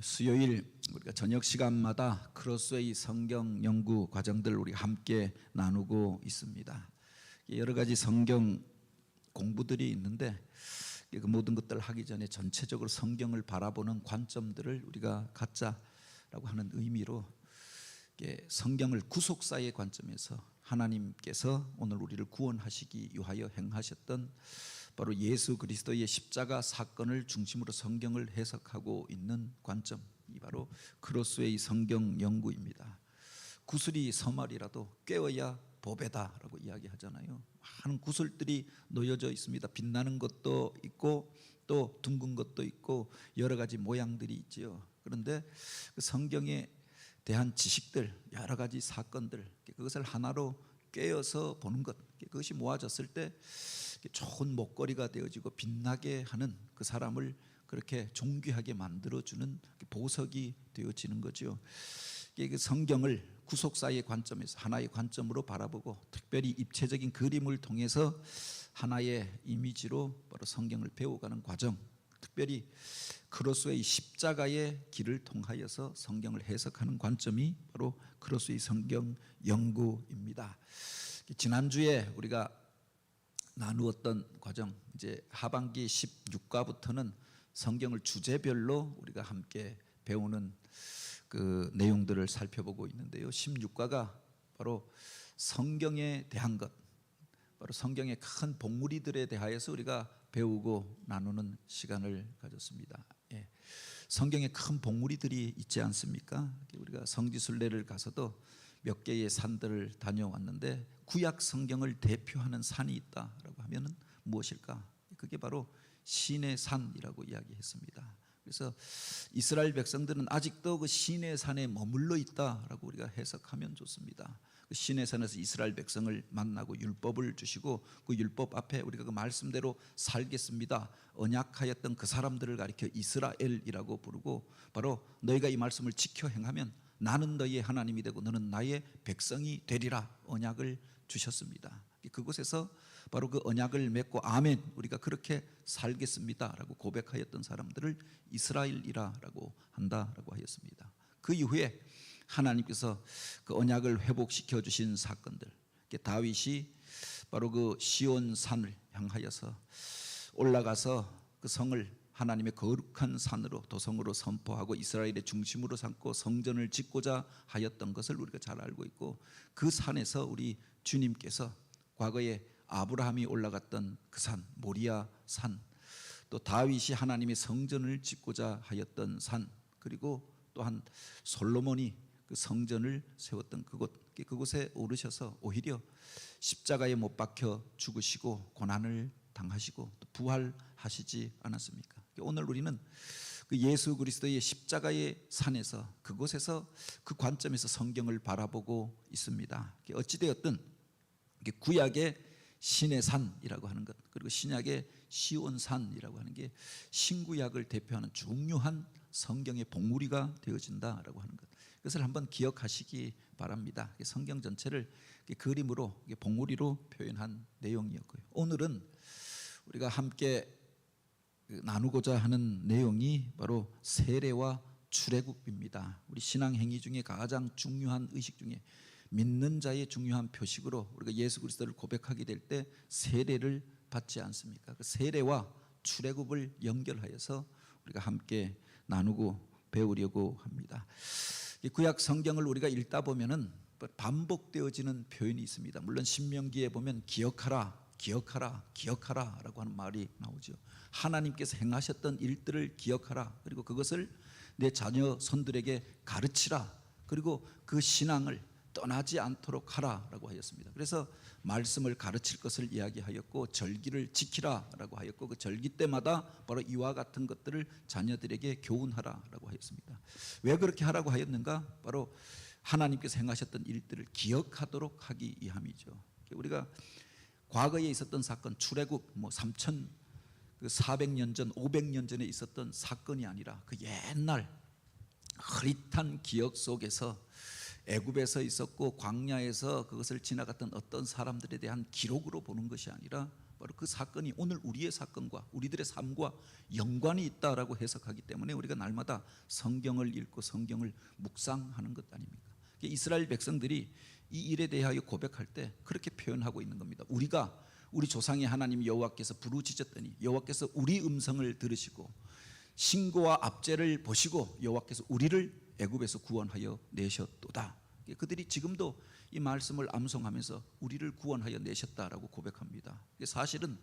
수요일 우리가 저녁 시간마다 크로스웨이 성경 연구 과정들 우리 함께 나누고 있습니다. 여러 가지 성경 공부들이 있는데 그 모든 것들을 하기 전에 전체적으로 성경을 바라보는 관점들을 우리가 갖자라고 하는 의미로 성경을 구속사의 관점에서 하나님께서 오늘 우리를 구원하시기 위하여 행하셨던 바로 예수 그리스도의 십자가 사건을 중심으로 성경을 해석하고 있는 관점이 바로 크로스웨이 성경 연구입니다. 구슬이 서말이라도 꿰어야 보배다라고 이야기하잖아요. 많은 구슬들이 놓여져 있습니다. 빛나는 것도 있고 또 둥근 것도 있고 여러 가지 모양들이 있지요. 그런데 그 성경에 대한 지식들, 여러 가지 사건들, 그것을 하나로 꿰어서 보는 것, 그것이 모아졌을 때 좋은 목걸이가 되어지고 빛나게 하는 그 사람을 그렇게 존귀하게 만들어주는 보석이 되어지는 거죠. 그 성경을 구속사의 관점에서 하나의 관점으로 바라보고 특별히 입체적인 그림을 통해서 하나의 이미지로 바로 성경을 배워가는 과정, 특별히 크로스웨이 십자가의 길을 통하여서 성경을 해석하는 관점이 바로 크로스웨이 성경 연구입니다. 지난주에 우리가 나누었던 과정, 이제 하반기 16과부터는 성경을 주제별로 우리가 함께 배우는 그 내용들을 살펴보고 있는데요. 16과가 바로 성경에 대한 것, 바로 성경의 큰 봉우리들에 대하여서 우리가 배우고 나누는 시간을 가졌습니다. 예. 성경에 큰 봉우리들이 있지 않습니까? 우리가 성지순례를 가서도 몇 개의 산들을 다녀왔는데 구약 성경을 대표하는 산이 있다라고 하면은 무엇일까? 그게 바로 시내 산이라고 이야기했습니다. 그래서 이스라엘 백성들은 아직도 그 시내 산에 머물러 있다라고 우리가 해석하면 좋습니다. 그 시내 산에서 이스라엘 백성을 만나고 율법을 주시고 그 율법 앞에 우리가 그 말씀대로 살겠습니다. 언약하였던 그 사람들을 가리켜 이스라엘이라고 부르고 바로 너희가 이 말씀을 지켜 행하면 나는 너희의 하나님이 되고 너는 나의 백성이 되리라 언약을 주셨습니다. 그곳에서 바로 그 언약을 맺고 아멘 우리가 그렇게 살겠습니다 라고 고백하였던 사람들을 이스라엘이라고 한다라고 하였습니다. 그 이후에 하나님께서 그 언약을 회복시켜 주신 사건들, 다윗이 바로 그 시온 산을 향하여서 올라가서 그 성을 하나님의 거룩한 산으로 도성으로 선포하고 이스라엘의 중심으로 삼고 성전을 짓고자 하였던 것을 우리가 잘 알고 있고, 그 산에서 우리 주님께서 과거에 아브라함이 올라갔던 그 산 모리아 산, 또 다윗이 하나님의 성전을 짓고자 하였던 산, 그리고 또한 솔로몬이 그 성전을 세웠던 그곳에 오르셔서 오히려 십자가에 못 박혀 죽으시고 고난을 당하시고 또 부활하시지 않았습니까? 오늘 우리는 그 예수 그리스도의 십자가의 산에서 그곳에서 그 관점에서 성경을 바라보고 있습니다. 어찌되었든 구약의 신의 산이라고 하는 것, 그리고 신약의 시온산이라고 하는 게 신구약을 대표하는 중요한 성경의 봉우리가 되어진다라고 하는 것, 그것을 한번 기억하시기 바랍니다. 성경 전체를 그림으로 봉우리로 표현한 내용이었고요. 오늘은 우리가 함께 나누고자 하는 내용이 바로 세례와 출애굽입니다. 우리 신앙 행위 중에 가장 중요한 의식 중에 믿는 자의 중요한 표식으로 우리가 예수 그리스도를 고백하게 될 때 세례를 받지 않습니까? 그 세례와 출애굽을 연결하여서 우리가 함께 나누고 배우려고 합니다. 이 구약 성경을 우리가 읽다 보면은 반복되어지는 표현이 있습니다. 물론 신명기에 보면 기억하라, 기억하라, 기억하라 라고 하는 말이 나오죠. 하나님께서 행하셨던 일들을 기억하라, 그리고 그것을 내 자녀 손들에게 가르치라, 그리고 그 신앙을 떠나지 않도록 하라라고 하였습니다. 그래서 말씀을 가르칠 것을 이야기하였고 절기를 지키라라고 하였고 그 절기 때마다 바로 이와 같은 것들을 자녀들에게 교훈하라라고 하였습니다. 왜 그렇게 하라고 하였는가? 바로 하나님께서 행하셨던 일들을 기억하도록 하기 위함이죠. 우리가 과거에 있었던 사건, 출애굽 3,400년 전, 500년 전에 있었던 사건이 아니라 그 옛날 흐릿한 기억 속에서 애굽에서 있었고 광야에서 그것을 지나갔던 어떤 사람들에 대한 기록으로 보는 것이 아니라 바로 그 사건이 오늘 우리의 사건과 우리들의 삶과 연관이 있다라고 해석하기 때문에 우리가 날마다 성경을 읽고 성경을 묵상하는 것 아닙니까? 이스라엘 백성들이 이 일에 대하여 고백할 때 그렇게 표현하고 있는 겁니다. 우리가 우리 조상의 하나님 여호와께서 부르짖었더니 여호와께서 우리 음성을 들으시고 신고와 압제를 보시고 여호와께서 우리를 애굽에서 구원하여 내셨도다. 그들이 지금도 이 말씀을 암송하면서 우리를 구원하여 내셨다라고 고백합니다. 사실은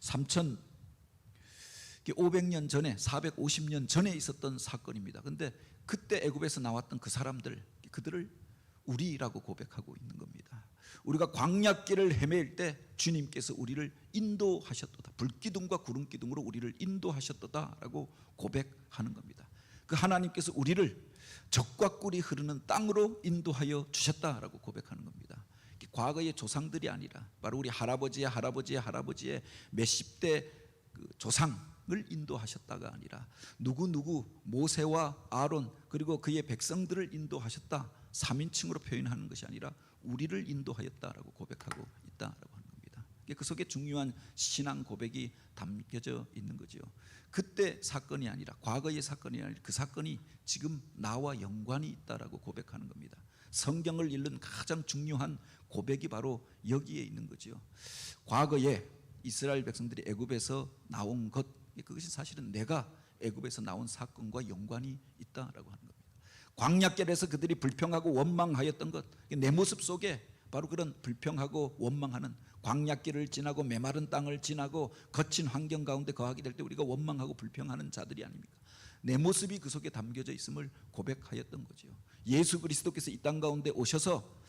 3,500년 전에 450년 전에 있었던 사건입니다. 그런데 그때 애굽에서 나왔던 그 사람들, 그들을 우리라고 고백하고 있는 겁니다. 우리가 광야길을 헤맬 때 주님께서 우리를 인도하셨도다. 불기둥과 구름기둥으로 우리를 인도하셨도다라고 고백하는 겁니다. 그 하나님께서 우리를 적과 꿀이 흐르는 땅으로 인도하여 주셨다라고 고백하는 겁니다. 과거의 조상들이 아니라 바로 우리 할아버지의 몇십 대 조상을 인도하셨다가 아니라 누구 모세와 아론 그리고 그의 백성들을 인도하셨다, 3인칭으로 표현하는 것이 아니라 우리를 인도하였다라고 고백하고 있다라고 하는 겁니다. 그 속에 중요한 신앙 고백이 담겨져 있는 거죠. 그때 사건이 아니라 과거의 사건이 아니라 그 사건이 지금 나와 연관이 있다라고 고백하는 겁니다. 성경을 읽는 가장 중요한 고백이 바로 여기에 있는 거죠. 과거에 이스라엘 백성들이 애굽에서 나온 것, 그것이 사실은 내가 애굽에서 나온 사건과 연관이 있다라고 하는 겁니다. 광야길에서 그들이 불평하고 원망하였던 것, 내 모습 속에 바로 그런 불평하고 원망하는, 광야길을 지나고 메마른 땅을 지나고 거친 환경 가운데 거하게 될 때 우리가 원망하고 불평하는 자들이 아닙니까? 내 모습이 그 속에 담겨져 있음을 고백하였던 거죠. 예수 그리스도께서 이 땅 가운데 오셔서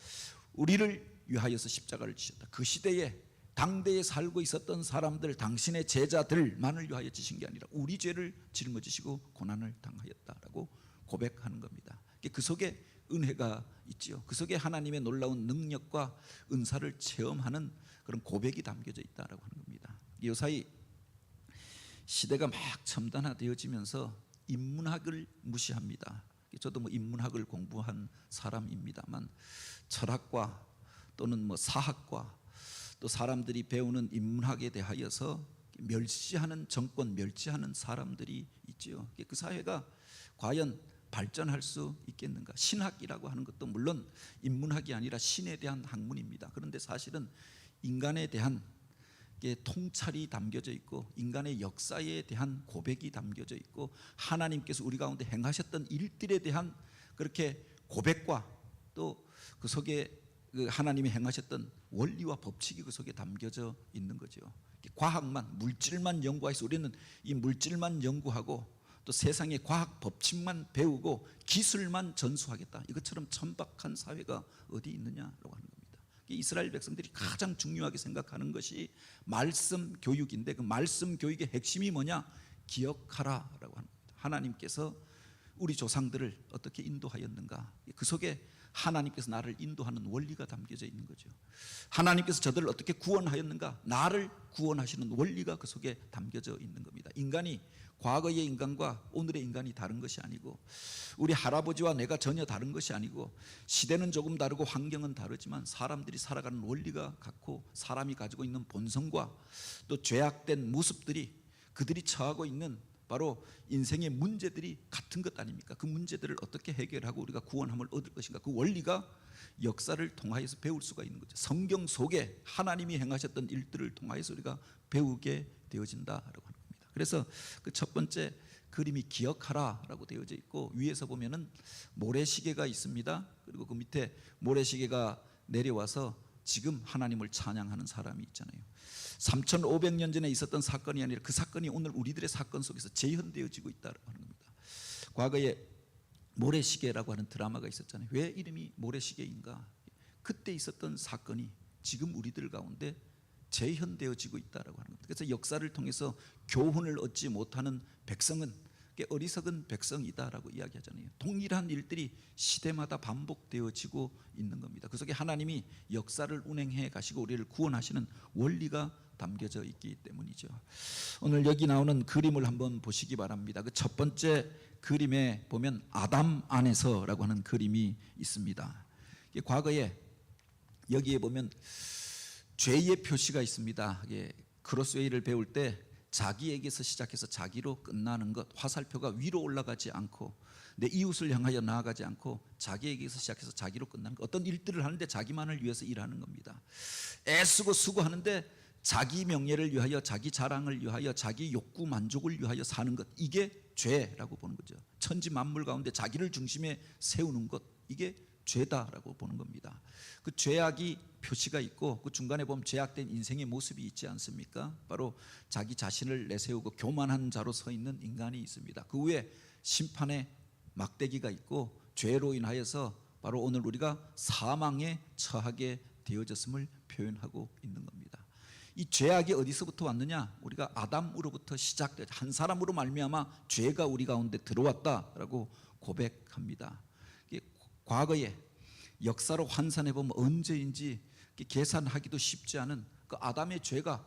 우리를 위하여서 십자가를 지셨다. 그 시대에 당대에 살고 있었던 사람들, 당신의 제자들만을 위하여 지신 게 아니라 우리 죄를 짊어지시고 고난을 당하였다라고 고백하는 겁니다. 그 속에 은혜가 있지요. 그 속에 하나님의 놀라운 능력과 은사를 체험하는 그런 고백이 담겨져 있다라고 하는 겁니다. 요사이 시대가 막 첨단화되어지면서 인문학을 무시합니다. 저도 인문학을 공부한 사람입니다만 철학과 또는 사학과 또 사람들이 배우는 인문학에 대하여서 멸시하는 정권, 멸시하는 사람들이 있지요. 그 사회가 과연 발전할 수 있겠는가? 신학이라고 하는 것도 물론 인문학이 아니라 신에 대한 학문입니다. 그런데 사실은 인간에 대한 통찰이 담겨져 있고 인간의 역사에 대한 고백이 담겨져 있고 하나님께서 우리 가운데 행하셨던 일들에 대한 그렇게 고백과 또 그 속에 그 하나님이 행하셨던 원리와 법칙이 그 속에 담겨져 있는 거죠. 과학만, 물질만 연구해서 우리는 이 물질만 연구하고 또 세상의 과학 법칙만 배우고 기술만 전수하겠다, 이것처럼 천박한 사회가 어디 있느냐라고 하는 겁니다. 이스라엘 백성들이 가장 중요하게 생각하는 것이 말씀 교육인데 그 말씀 교육의 핵심이 뭐냐? 기억하라라고 하는 겁니다. 하나님께서 우리 조상들을 어떻게 인도하였는가, 그 속에 하나님께서 나를 인도하는 원리가 담겨져 있는 거죠. 하나님께서 저들을 어떻게 구원하였는가, 나를 구원하시는 원리가 그 속에 담겨져 있는 겁니다. 인간이 과거의 인간과 오늘의 인간이 다른 것이 아니고 우리 할아버지와 내가 전혀 다른 것이 아니고 시대는 조금 다르고 환경은 다르지만 사람들이 살아가는 원리가 같고 사람이 가지고 있는 본성과 또 죄악된 모습들이 그들이 처하고 있는 바로 인생의 문제들이 같은 것 아닙니까? 그 문제들을 어떻게 해결하고 우리가 구원함을 얻을 것인가, 그 원리가 역사를 통하여서 배울 수가 있는 거죠. 성경 속에 하나님이 행하셨던 일들을 통하여서 우리가 배우게 되어진다라고 하는 겁니다. 그래서 그 첫 번째 그림이 기억하라라고 되어져 있고 위에서 보면은 모래시계가 있습니다. 그리고 그 밑에 모래시계가 내려와서 지금 하나님을 찬양하는 사람이 있잖아요. 3,500년 전에 있었던 사건이 아니라 그 사건이 오늘 우리들의 사건 속에서 재현되어지고 있다고 하는 겁니다. 과거에 모래시계라고 하는 드라마가 있었잖아요. 왜 이름이 모래시계인가? 그때 있었던 사건이 지금 우리들 가운데 재현되어지고 있다고 하는 겁니다. 그래서 역사를 통해서 교훈을 얻지 못하는 백성은 어리석은 백성이다라고 이야기하잖아요. 동일한 일들이 시대마다 반복되어지고 있는 겁니다. 그 속에 하나님이 역사를 운행해 가시고 우리를 구원하시는 원리가 담겨져 있기 때문이죠. 오늘 여기 나오는 그림을 한번 보시기 바랍니다. 그 첫 번째 그림에 보면 아담 안에서라고 하는 그림이 있습니다. 과거에 여기에 보면 죄의 표시가 있습니다. 크로스웨이를 배울 때 자기에게서 시작해서 자기로 끝나는 것, 화살표가 위로 올라가지 않고 내 이웃을 향하여 나아가지 않고 자기에게서 시작해서 자기로 끝나는 것. 어떤 일들을 하는데 자기만을 위해서 일하는 겁니다. 애쓰고 수고하는데 자기 명예를 위하여, 자기 자랑을 위하여, 자기 욕구 만족을 위하여 사는 것, 이게 죄라고 보는 거죠. 천지 만물 가운데 자기를 중심에 세우는 것, 이게 죄다라고 보는 겁니다. 그 죄악이 표시가 있고 그 중간에 보면 죄악된 인생의 모습이 있지 않습니까? 바로 자기 자신을 내세우고 교만한 자로 서 있는 인간이 있습니다. 그 후에 심판의 막대기가 있고 죄로 인하여서 바로 오늘 우리가 사망에 처하게 되어졌음을 표현하고 있는 겁니다. 이 죄악이 어디서부터 왔느냐? 우리가 아담으로부터 시작돼 한 사람으로 말미암아 죄가 우리 가운데 들어왔다라고 고백합니다. 과거에 역사로 환산해 보면 언제인지 계산하기도 쉽지 않은 그 아담의 죄가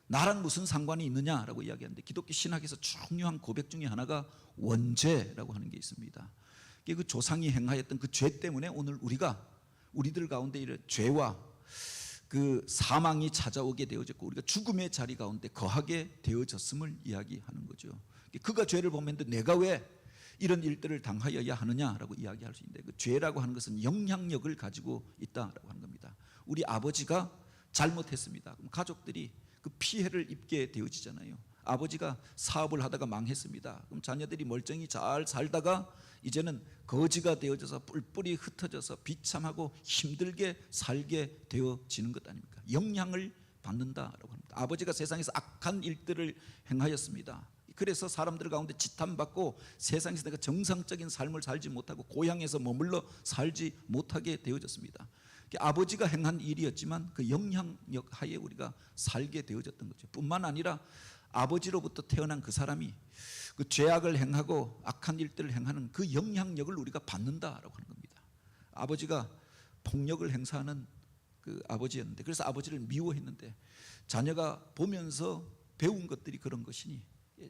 나랑 무슨 상관이 있느냐라고 이야기하는데, 기독교 신학에서 중요한 고백 중에 하나가 원죄라고 하는 게 있습니다. 그 조상이 행하였던 그 죄 때문에 오늘 우리들 가운데 이런 죄와 그 사망이 찾아오게 되어졌고 우리가 죽음의 자리 가운데 거하게 되어졌음을 이야기하는 거죠. 그가 죄를 범했는데 내가 왜 이런 일들을 당하여야 하느냐라고 이야기할 수 있는데, 그 죄라고 하는 것은 영향력을 가지고 있다라고 하는 겁니다. 우리 아버지가 잘못했습니다. 그럼 가족들이 그 피해를 입게 되어지잖아요. 아버지가 사업을 하다가 망했습니다. 그럼 자녀들이 멀쩡히 잘 살다가 이제는 거지가 되어져서 뿔뿔이 흩어져서 비참하고 힘들게 살게 되어지는 것 아닙니까? 영향을 받는다라고 합니다. 아버지가 세상에서 악한 일들을 행하였습니다. 그래서 사람들 가운데 지탄받고 세상에서 내가 정상적인 삶을 살지 못하고 고향에서 머물러 살지 못하게 되어졌습니다. 아버지가 행한 일이었지만 그 영향력 하에 우리가 살게 되어졌던 거죠. 뿐만 아니라 아버지로부터 태어난 그 사람이 그 죄악을 행하고 악한 일들을 행하는 그 영향력을 우리가 받는다라고 하는 겁니다. 아버지가 폭력을 행사하는 그 아버지였는데, 그래서 아버지를 미워했는데 자녀가 보면서 배운 것들이 그런 것이니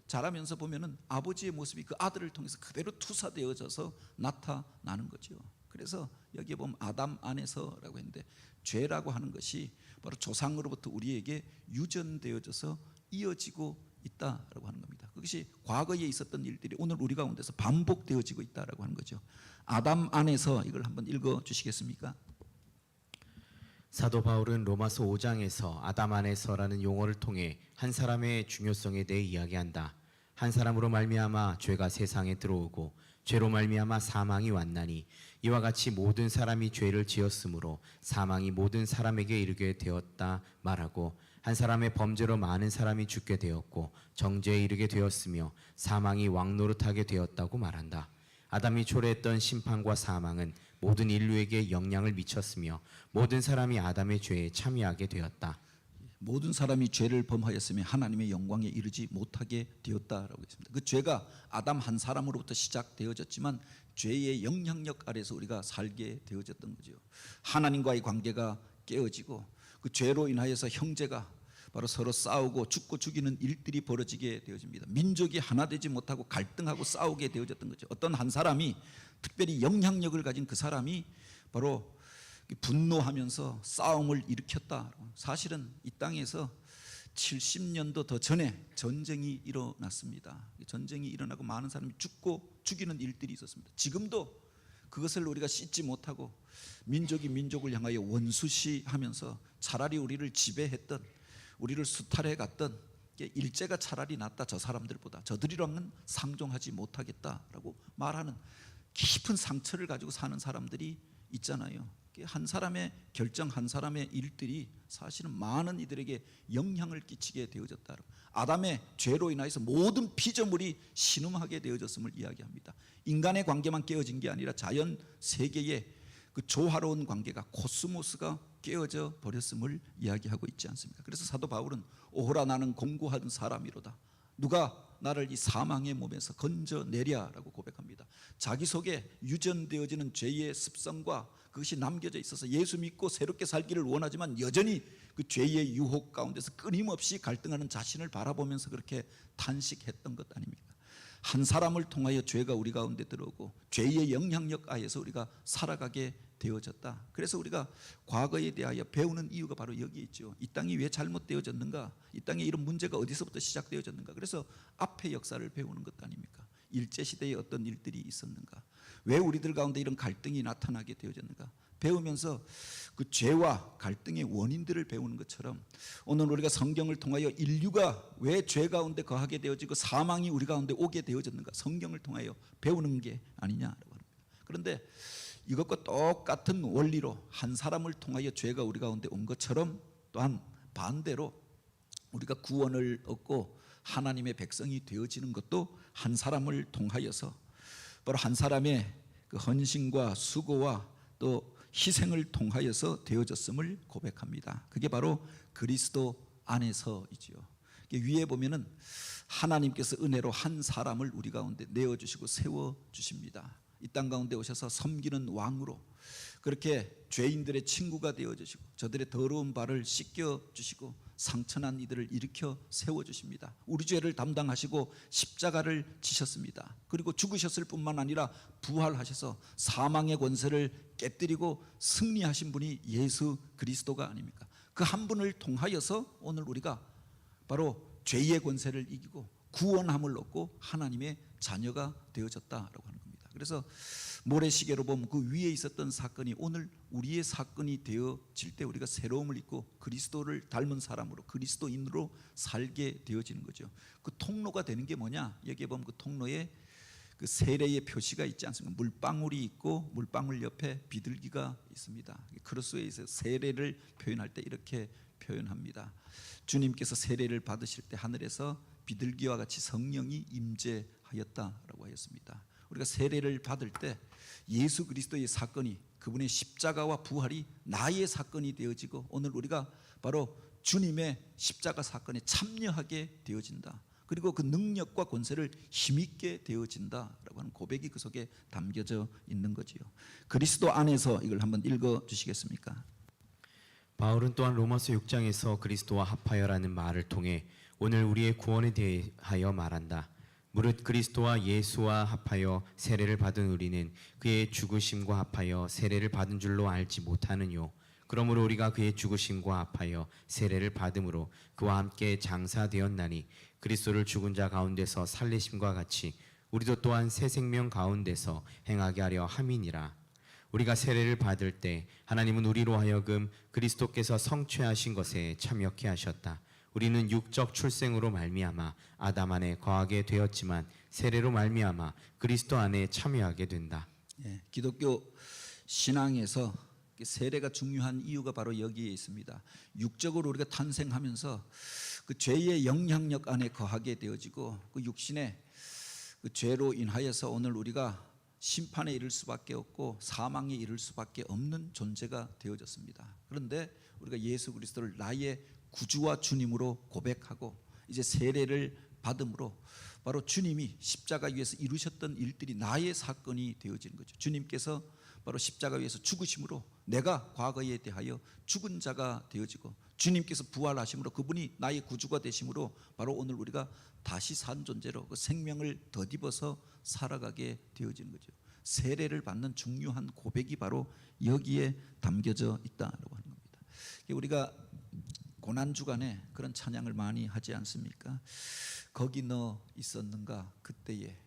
자라면서 보면은 아버지의 모습이 그 아들을 통해서 그대로 투사되어져서 나타나는 거죠. 그래서 여기에 보면 아담 안에서라고 했는데, 죄라고 하는 것이 바로 조상으로부터 우리에게 유전되어져서 이어지고 있다라고 하는 겁니다. 그것이 과거에 있었던 일들이 오늘 우리 가운데서 반복되어지고 있다라고 하는 거죠. 아담 안에서, 이걸 한번 읽어 주시겠습니까? 사도 바울은 로마서 5장에서 아담 안에서라는 용어를 통해 한 사람의 중요성에 대해 이야기한다. 한 사람으로 말미암아 죄가 세상에 들어오고 죄로 말미암아 사망이 왔나니 이와 같이 모든 사람이 죄를 지었으므로 사망이 모든 사람에게 이르게 되었다 말하고, 한 사람의 범죄로 많은 사람이 죽게 되었고 정죄에 이르게 되었으며 사망이 왕노릇하게 되었다고 말한다. 아담이 초래했던 심판과 사망은 모든 인류에게 영향을 미쳤으며 모든 사람이 아담의 죄에 참여하게 되었다. 모든 사람이 죄를 범하였으며 하나님의 영광에 이르지 못하게 되었다라고 했습니다. 그 죄가 아담 한 사람으로부터 시작되어졌지만 죄의 영향력 아래서 우리가 살게 되어졌던 거죠. 하나님과의 관계가 깨어지고 그 죄로 인하여서 형제가 바로 서로 싸우고 죽고 죽이는 일들이 벌어지게 되어집니다. 민족이 하나 되지 못하고 갈등하고 싸우게 되어졌던 거죠. 어떤 한 사람이, 특별히 영향력을 가진 그 사람이 바로 분노하면서 싸움을 일으켰다. 사실은 이 땅에서 70년도 더 전에 전쟁이 일어났습니다. 전쟁이 일어나고 많은 사람이 죽고 죽이는 일들이 있었습니다. 지금도 그것을 우리가 씻지 못하고 민족이 민족을 향하여 원수시하면서 차라리 우리를 지배했던, 우리를 수탈해 갔던 일제가 차라리 낫다, 저 사람들보다, 저들이랑은 상종하지 못하겠다라고 말하는 깊은 상처를 가지고 사는 사람들이 있잖아요. 한 사람의 결정, 한 사람의 일들이 사실은 많은 이들에게 영향을 끼치게 되어졌다. 아담의 죄로 인하여서 모든 피조물이 신음하게 되어졌음을 이야기합니다. 인간의 관계만 깨어진 게 아니라 자연 세계의 그 조화로운 관계가, 코스모스가 깨어져 버렸음을 이야기하고 있지 않습니까? 그래서 사도 바울은 오호라 나는 공고한 사람이로다. 누가 나를 이 사망의 몸에서 건져내랴라고 고백합니다. 자기 속에 유전되어지는 죄의 습성과 그것이 남겨져 있어서 예수 믿고 새롭게 살기를 원하지만 여전히 그 죄의 유혹 가운데서 끊임없이 갈등하는 자신을 바라보면서 그렇게 탄식했던 것 아닙니까? 한 사람을 통하여 죄가 우리 가운데 들어오고 죄의 영향력 하에서 우리가 살아가게 되어졌다. 그래서 우리가 과거에 대하여 배우는 이유가 바로 여기에 있죠. 이 땅이 왜 잘못되어졌는가? 이 땅에 이런 문제가 어디서부터 시작되어졌는가? 그래서 앞의 역사를 배우는 것 아닙니까? 일제시대에 어떤 일들이 있었는가? 왜 우리들 가운데 이런 갈등이 나타나게 되어졌는가? 배우면서 그 죄와 갈등의 원인들을 배우는 것처럼 오늘 우리가 성경을 통하여 인류가 왜 죄 가운데 거하게 되어지고 사망이 우리 가운데 오게 되어졌는가? 성경을 통하여 배우는 게 아니냐라고 합니다. 그런데 이것과 똑같은 원리로 한 사람을 통하여 죄가 우리 가운데 온 것처럼 또한 반대로 우리가 구원을 얻고 하나님의 백성이 되어지는 것도 한 사람을 통하여서 바로 한 사람의 그 헌신과 수고와 또 희생을 통하여서 되어졌음을 고백합니다. 그게 바로 그리스도 안에서이지요. 위에 보면은 하나님께서 은혜로 한 사람을 우리 가운데 내어주시고 세워주십니다. 이 땅 가운데 오셔서 섬기는 왕으로 그렇게 죄인들의 친구가 되어주시고 저들의 더러운 발을 씻겨주시고 상처난 이들을 일으켜 세워주십니다. 우리 죄를 담당하시고 십자가를 지셨습니다. 그리고 죽으셨을 뿐만 아니라 부활하셔서 사망의 권세를 깨뜨리고 승리하신 분이 예수 그리스도가 아닙니까? 그 한 분을 통하여서 오늘 우리가 바로 죄의 권세를 이기고 구원함을 얻고 하나님의 자녀가 되어졌다라고 하는 겁니다. 그래서 모래시계로 보면 그 위에 있었던 사건이 오늘 우리의 사건이 되어질 때 우리가 새로움을 입고 그리스도를 닮은 사람으로 그리스도인으로 살게 되어지는 거죠. 그 통로가 되는 게 뭐냐? 여기에 보면 그 통로에 그 세례의 표시가 있지 않습니까? 물방울이 있고 물방울 옆에 비둘기가 있습니다. 크로스웨이에서 세례를 표현할 때 이렇게 표현합니다. 주님께서 세례를 받으실 때 하늘에서 비둘기와 같이 성령이 임재하였다라고 하였습니다. 우리가 세례를 받을 때 예수 그리스도의 사건이 그분의 십자가와 부활이 나의 사건이 되어지고 오늘 우리가 바로 주님의 십자가 사건에 참여하게 되어진다. 그리고 그 능력과 권세를 힘있게 되어진다라고 하는 고백이 그 속에 담겨져 있는 거지요. 그리스도 안에서 이걸 한번 읽어 주시겠습니까? 바울은 또한 로마서 6장에서 그리스도와 합하여라는 말을 통해 오늘 우리의 구원에 대하여 말한다. 무릇 그리스도와 예수와 합하여 세례를 받은 우리는 그의 죽으심과 합하여 세례를 받은 줄로 알지 못하느뇨. 그러므로 우리가 그의 죽으심과 합하여 세례를 받음으로 그와 함께 장사되었나니 그리스도를 죽은 자 가운데서 살리심과 같이 우리도 또한 새 생명 가운데서 행하게 하려 함이니라. 우리가 세례를 받을 때 하나님은 우리로 하여금 그리스도께서 성취하신 것에 참여케 하셨다. 우리는 육적 출생으로 말미암아 아담 안에 거하게 되었지만 세례로 말미암아 그리스도 안에 참여하게 된다. 기독교 신앙에서 세례가 중요한 이유가 바로 여기에 있습니다. 육적으로 우리가 탄생하면서 그 죄의 영향력 안에 거하게 되어지고 그 육신의 그 죄로 인하여서 오늘 우리가 심판에 이를 수밖에 없고 사망에 이를 수밖에 없는 존재가 되어졌습니다. 그런데 우리가 예수 그리스도를 나의 구주와 주님으로 고백하고 이제 세례를 받음으로 바로 주님이 십자가 위에서 이루셨던 일들이 나의 사건이 되어지는 거죠. 주님께서 바로 십자가 위에서 죽으심으로 내가 과거에 대하여 죽은 자가 되어지고 주님께서 부활하심으로 그분이 나의 구주가 되심으로 바로 오늘 우리가 다시 산 존재로 그 생명을 덧입어서 살아가게 되어지는 거죠. 세례를 받는 중요한 고백이 바로 여기에 담겨져 있다라고 하는 겁니다. 우리가 고난주간에 그런 찬양을 많이 하지 않습니까? 거기 너 있었는가 그때에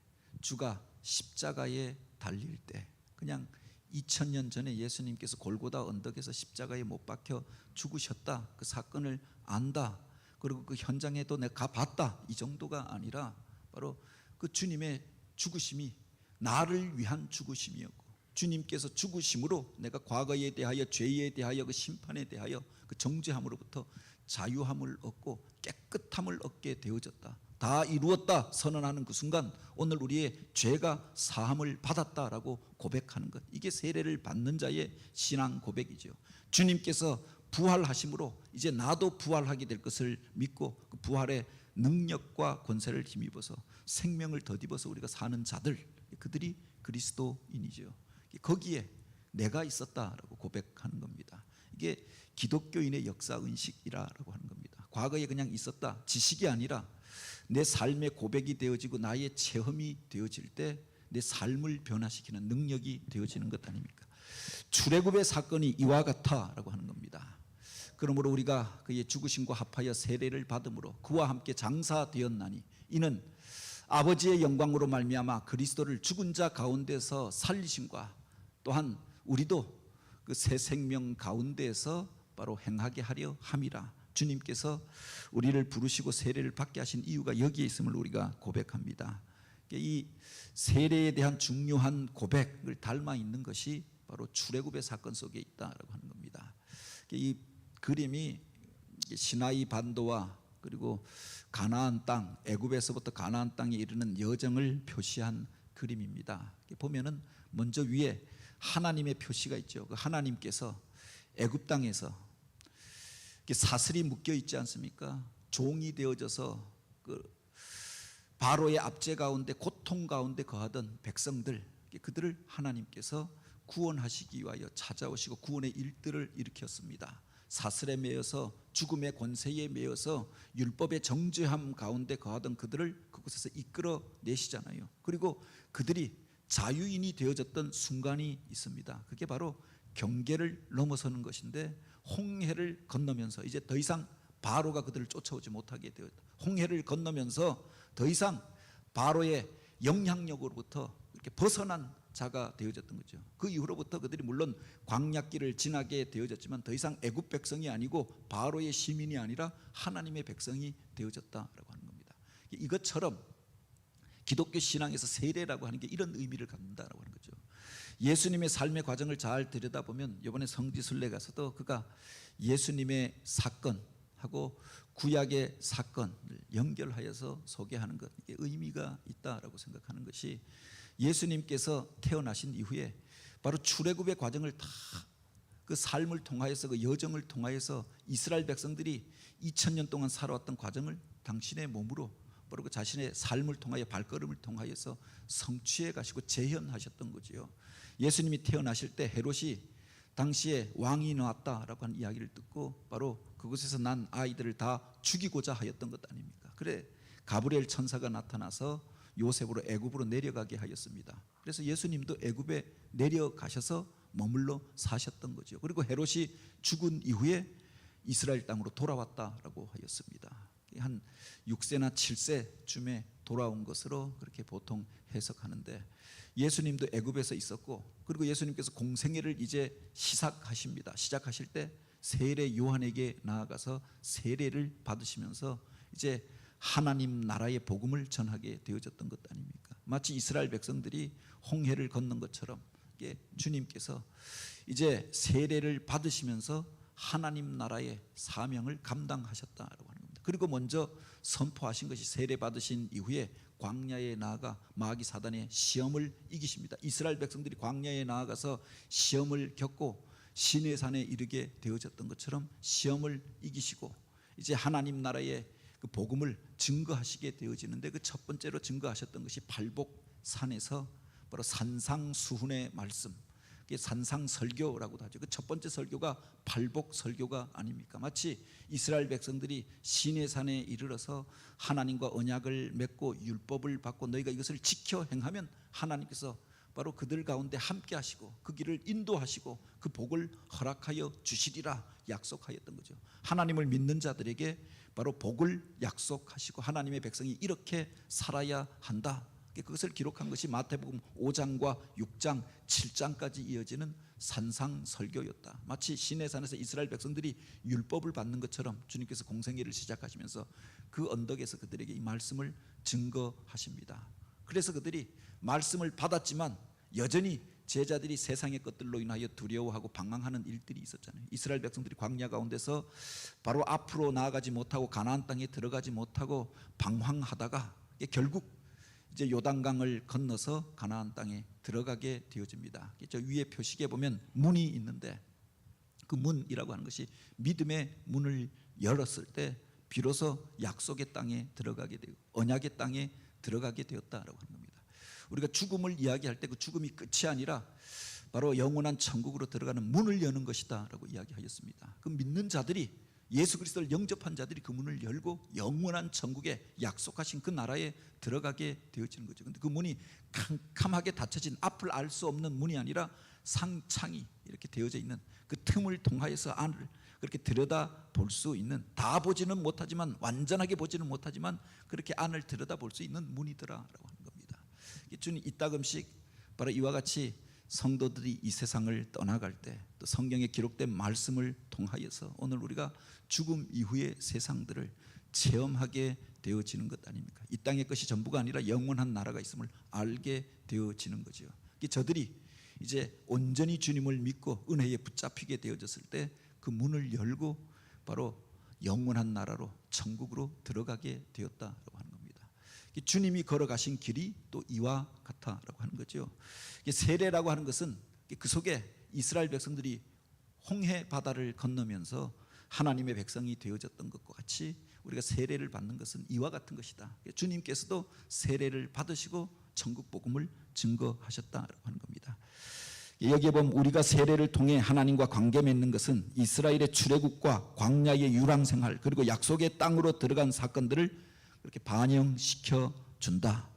주가 십자가에 달릴 때 그냥 2000년 전에 예수님께서 골고다 언덕에서 십자가에 못 박혀 죽으셨다 그 사건을 안다 그리고 그 현장에도 내가 가봤다 이 정도가 아니라 바로 그 주님의 죽으심이 나를 위한 죽으심이었고 주님께서 죽으심으로 내가 과거에 대하여 죄에 대하여 그 심판에 대하여 그 정죄함으로부터 자유함을 얻고 깨끗함을 얻게 되어졌다. 다 이루었다 선언하는 그 순간 오늘 우리의 죄가 사함을 받았다라고 고백하는 것, 이게 세례를 받는 자의 신앙 고백이죠. 주님께서 부활하심으로 이제 나도 부활하게 될 것을 믿고 그 부활의 능력과 권세를 힘입어서 생명을 덧입어서 우리가 사는 자들, 그들이 그리스도인이죠. 거기에 내가 있었다라고 고백하는 겁니다. 이게 기독교인의 역사 의식이라고 하는 겁니다. 과거에 그냥 있었다 지식이 아니라 내 삶의 고백이 되어지고 나의 체험이 되어질 때 내 삶을 변화시키는 능력이 되어지는 것 아닙니까? 출애굽의 사건이 이와 같아라고 하는 겁니다. 그러므로 우리가 그의 죽으심과 합하여 세례를 받음으로 그와 함께 장사되었나니 이는 아버지의 영광으로 말미암아 그리스도를 죽은 자 가운데서 살리심과 또한 우리도 그 새 생명 가운데에서 바로 행하게 하려 함이라. 주님께서 우리를 부르시고 세례를 받게 하신 이유가 여기에 있음을 우리가 고백합니다. 이 세례에 대한 중요한 고백을 닮아 있는 것이 바로 출애굽의 사건 속에 있다라고 하는 겁니다. 이 그림이 시나이 반도와 그리고 가나안 땅, 애굽에서부터 가나안 땅에 이르는 여정을 표시한 그림입니다. 보면은 먼저 위에 하나님의 표시가 있죠. 그 하나님께서 애굽 땅에서 사슬이 묶여 있지 않습니까? 종이 되어져서 그 바로의 압제 가운데 고통 가운데 거하던 백성들, 그들을 하나님께서 구원하시기 위하여 찾아오시고 구원의 일들을 일으켰습니다. 사슬에 매여서 죽음의 권세에 매여서 율법의 정죄함 가운데 거하던 그들을 그곳에서 이끌어 내시잖아요. 그리고 그들이 자유인이 되어졌던 순간이 있습니다. 그게 바로 경계를 넘어서는 것인데 홍해를 건너면서 이제 더 이상 바로가 그들을 쫓아오지 못하게 되었다. 홍해를 건너면서 더 이상 바로의 영향력으로부터 이렇게 벗어난 자가 되어졌던 거죠. 그 이후로부터 그들이 물론 광야길을 지나게 되어졌지만 더 이상 애굽 백성이 아니고 바로의 시민이 아니라 하나님의 백성이 되어졌다라고 하는 겁니다. 이것처럼 기독교 신앙에서 세례라고 하는 게 이런 의미를 갖는다라고 하는 거죠. 예수님의 삶의 과정을 잘 들여다보면 이번에 성지순례 가서도 그가 예수님의 사건하고 구약의 사건을 연결하여서 소개하는 것, 이게 의미가 있다라고 생각하는 것이 예수님께서 태어나신 이후에 바로 출애굽의 과정을 다 그 삶을 통하여서 그 여정을 통하여서 이스라엘 백성들이 2000년 동안 살아왔던 과정을 당신의 몸으로 바로 그 자신의 삶을 통하여 발걸음을 통하여서 성취해 가시고 재현하셨던 거지요. 예수님이 태어나실 때 헤롯이 당시에 왕이 나왔다라고 하는 이야기를 듣고 바로 그곳에서 난 아이들을 다 죽이고자 하였던 것 아닙니까? 그래 가브리엘 천사가 나타나서 요셉으로 애굽으로 내려가게 하였습니다. 그래서 예수님도 애굽에 내려가셔서 머물러 사셨던 거죠. 그리고 헤롯이 죽은 이후에 이스라엘 땅으로 돌아왔다라고 하였습니다. 한 6세나 7세쯤에 돌아온 것으로 그렇게 보통 해석하는데 예수님도 애굽에서 있었고 그리고 예수님께서 공생애를 이제 시작하실 때 세례 요한에게 나아가서 세례를 받으시면서 이제 하나님 나라의 복음을 전하게 되어졌던 것 아닙니까? 마치 이스라엘 백성들이 홍해를 건넌 것처럼 주님께서 이제 세례를 받으시면서 하나님 나라의 사명을 감당하셨다라고 하는 겁니다. 그리고 먼저 선포하신 것이 세례 받으신 이후에 광야에 나아가 마귀 사단의 시험을 이기십니다. 이스라엘 백성들이 광야에 나아가서 시험을 겪고 시내산에 이르게 되어졌던 것처럼 시험을 이기시고 이제 하나님 나라의 그 복음을 증거하시게 되어지는데 그 첫 번째로 증거하셨던 것이 발복산에서 바로 산상수훈의 말씀, 산상설교라고도 하죠. 그 첫 번째 설교가 발복설교가 아닙니까? 마치 이스라엘 백성들이 시내산에 이르러서 하나님과 언약을 맺고 율법을 받고 너희가 이것을 지켜 행하면 하나님께서 바로 그들 가운데 함께 하시고 그 길을 인도하시고 그 복을 허락하여 주시리라 약속하였던 거죠. 하나님을 믿는 자들에게 바로 복을 약속하시고 하나님의 백성이 이렇게 살아야 한다. 그것을 기록한 것이 마태복음 5장과 6장, 7장까지 이어지는 산상설교였다. 마치 시내산에서 이스라엘 백성들이 율법을 받는 것처럼 주님께서 공생애를 시작하시면서 그 언덕에서 그들에게 이 말씀을 증거하십니다. 그래서 그들이 말씀을 받았지만 여전히 제자들이 세상의 것들로 인하여 두려워하고 방황하는 일들이 있었잖아요. 이스라엘 백성들이 광야 가운데서 바로 앞으로 나아가지 못하고 가나안 땅에 들어가지 못하고 방황하다가 결국 이제 요단강을 건너서 가나안 땅에 들어가게 되어집니다. 저 위에 표식에 보면 문이 있는데 그 문이라고 하는 것이 믿음의 문을 열었을 때 비로소 약속의 땅에 들어가게 되고 언약의 땅에 들어가게 되었다라고 하는 겁니다. 우리가 죽음을 이야기할 때 그 죽음이 끝이 아니라 바로 영원한 천국으로 들어가는 문을 여는 것이다 라고 이야기하였습니다. 그 믿는 자들이 예수 그리스도를 영접한 자들이 그 문을 열고 영원한 천국에 약속하신 그 나라에 들어가게 되어지는 거죠. 근데 그 문이 캄캄하게 닫혀진 앞을 알 수 없는 문이 아니라 상창이 이렇게 되어져 있는 그 틈을 통하여서 안을 그렇게 들여다 볼 수 있는, 다 보지는 못하지만, 완전하게 보지는 못하지만 그렇게 안을 들여다 볼 수 있는 문이더라라고 하는 겁니다. 주님 이따금씩 바로 이와 같이 성도들이 이 세상을 떠나갈 때 또 성경에 기록된 말씀을 통하여서 오늘 우리가 죽음 이후의 세상들을 체험하게 되어지는 것 아닙니까? 이 땅의 것이 전부가 아니라 영원한 나라가 있음을 알게 되어지는 거죠. 저들이 이제 온전히 주님을 믿고 은혜에 붙잡히게 되어졌을 때 그 문을 열고 바로 영원한 나라로, 천국으로 들어가게 되었다라고 하는 겁니다. 주님이 걸어가신 길이 또 이와 같다라고 하는 거죠. 세례라고 하는 것은 그 속에 이스라엘 백성들이 홍해 바다를 건너면서 하나님의 백성이 되어졌던 것과 같이 우리가 세례를 받는 것은 이와 같은 것이다. 주님께서도 세례를 받으시고 천국 복음을 증거하셨다라고 하는 겁니다. 여기에 보면 우리가 세례를 통해 하나님과 관계 맺는 것은 이스라엘의 출애굽과 광야의 유랑생활 그리고 약속의 땅으로 들어간 사건들을 그렇게 반영시켜 준다.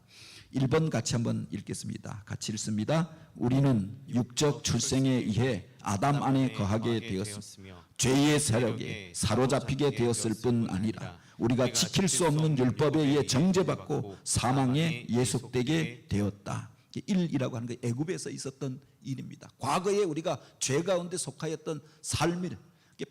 1번 같이 한번 읽겠습니다. 같이 읽습니다. 우리는 육적 출생에 의해 아담 안에 거하게 되었으며 죄의 세력에 사로잡히게 되었을 뿐 아니라 우리가 지킬 수 없는 율법에 의해 정죄받고 사망에 예속되게 되었다. 1이라고 하는 게 애굽에서 있었던 일입니다. 과거에 우리가 죄 가운데 속하였던 삶을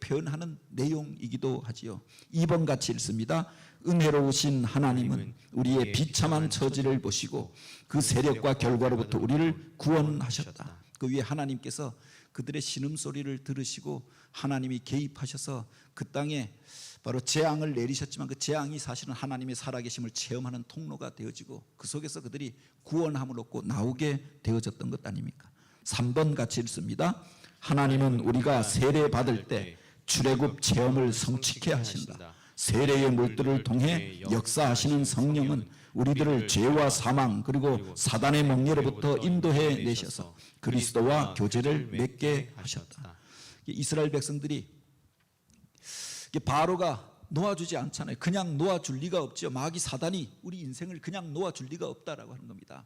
표현하는 내용이기도 하지요. 2번 같이 읽습니다. 은혜로우신 하나님은 우리의 비참한 처지를 보시고 그 세력과 결과로부터 우리를 구원하셨다. 그 위에 하나님께서 그들의 신음소리를 들으시고 하나님이 개입하셔서 그 땅에 바로 재앙을 내리셨지만 그 재앙이 사실은 하나님의 살아계심을 체험하는 통로가 되어지고 그 속에서 그들이 구원함을 얻고 나오게 되어졌던 것 아닙니까? 3번 같이 읽습니다. 하나님은 우리가 세례 받을 때 출애굽 체험을 성취케 하신다. 세례의 물들을 통해 역사하시는 성령은 우리들을 죄와 사망 그리고 사단의 멍에로부터 인도해 내셔서 그리스도와 교제를 맺게 하셨다. 이스라엘 백성들이 바로가 놓아주지 않잖아요. 그냥 놓아줄 리가 없죠. 마귀 사단이 우리 인생을 그냥 놓아줄 리가 없다라고 하는 겁니다.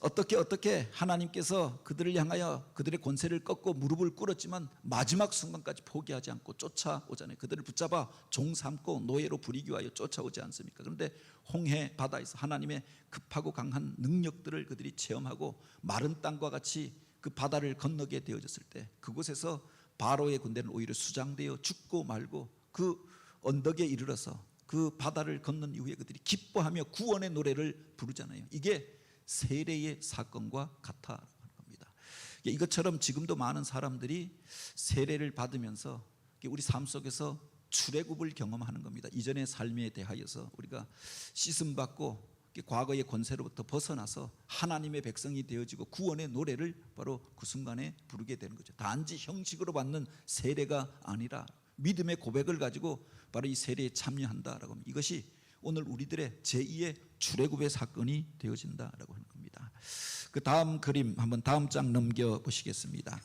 어떻게 하나님께서 그들을 향하여 그들의 권세를 꺾고 무릎을 꿇었지만 마지막 순간까지 포기하지 않고 쫓아오잖아요. 그들을 붙잡아 종 삼고 노예로 부리기 위하여 쫓아오지 않습니까? 그런데 홍해 바다에서 하나님의 급하고 강한 능력들을 그들이 체험하고 마른 땅과 같이 그 바다를 건너게 되어졌을 때 그곳에서 바로의 군대는 오히려 수장되어 죽고 말고 그 언덕에 이르러서 그 바다를 건넌 이후에 그들이 기뻐하며 구원의 노래를 부르잖아요. 이게 세례의 사건과 같다는 겁니다. 이것처럼 지금도 많은 사람들이 세례를 받으면서 우리 삶 속에서 출애굽을 경험하는 겁니다. 이전의 삶에 대하여서 우리가 씻음 받고 과거의 권세로부터 벗어나서 하나님의 백성이 되어지고 구원의 노래를 바로 그 순간에 부르게 되는 거죠. 단지 형식으로 받는 세례가 아니라 믿음의 고백을 가지고 바로 이 세례에 참여한다라고 하면 이것이 오늘 우리들의 제2의 출애굽의 사건이 되어진다라고 하는 겁니다. 그 다음 그림 한번 다음 장 넘겨 보시겠습니다.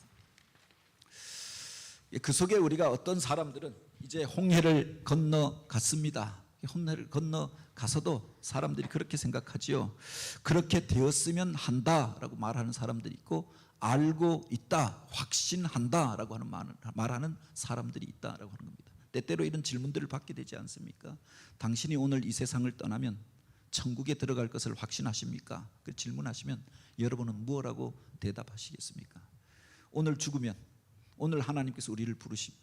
그 속에 우리가 어떤 사람들은 이제 홍해를 건너갔습니다. 홍해를 건너가서도 사람들이 그렇게 생각하지요. 그렇게 되었으면 한다라고 말하는 사람들이 있고 알고 있다, 확신한다라고 하는 말하는 사람들이 있다라고 하는 겁니다. 때때로 이런 질문들을 받게 되지 않습니까? 당신이 오늘 이 세상을 떠나면 천국에 들어갈 것을 확신하십니까? 그 질문하시면 여러분은 무엇라고 대답하시겠습니까? 오늘 죽으면 오늘 하나님께서 우리를 부르심.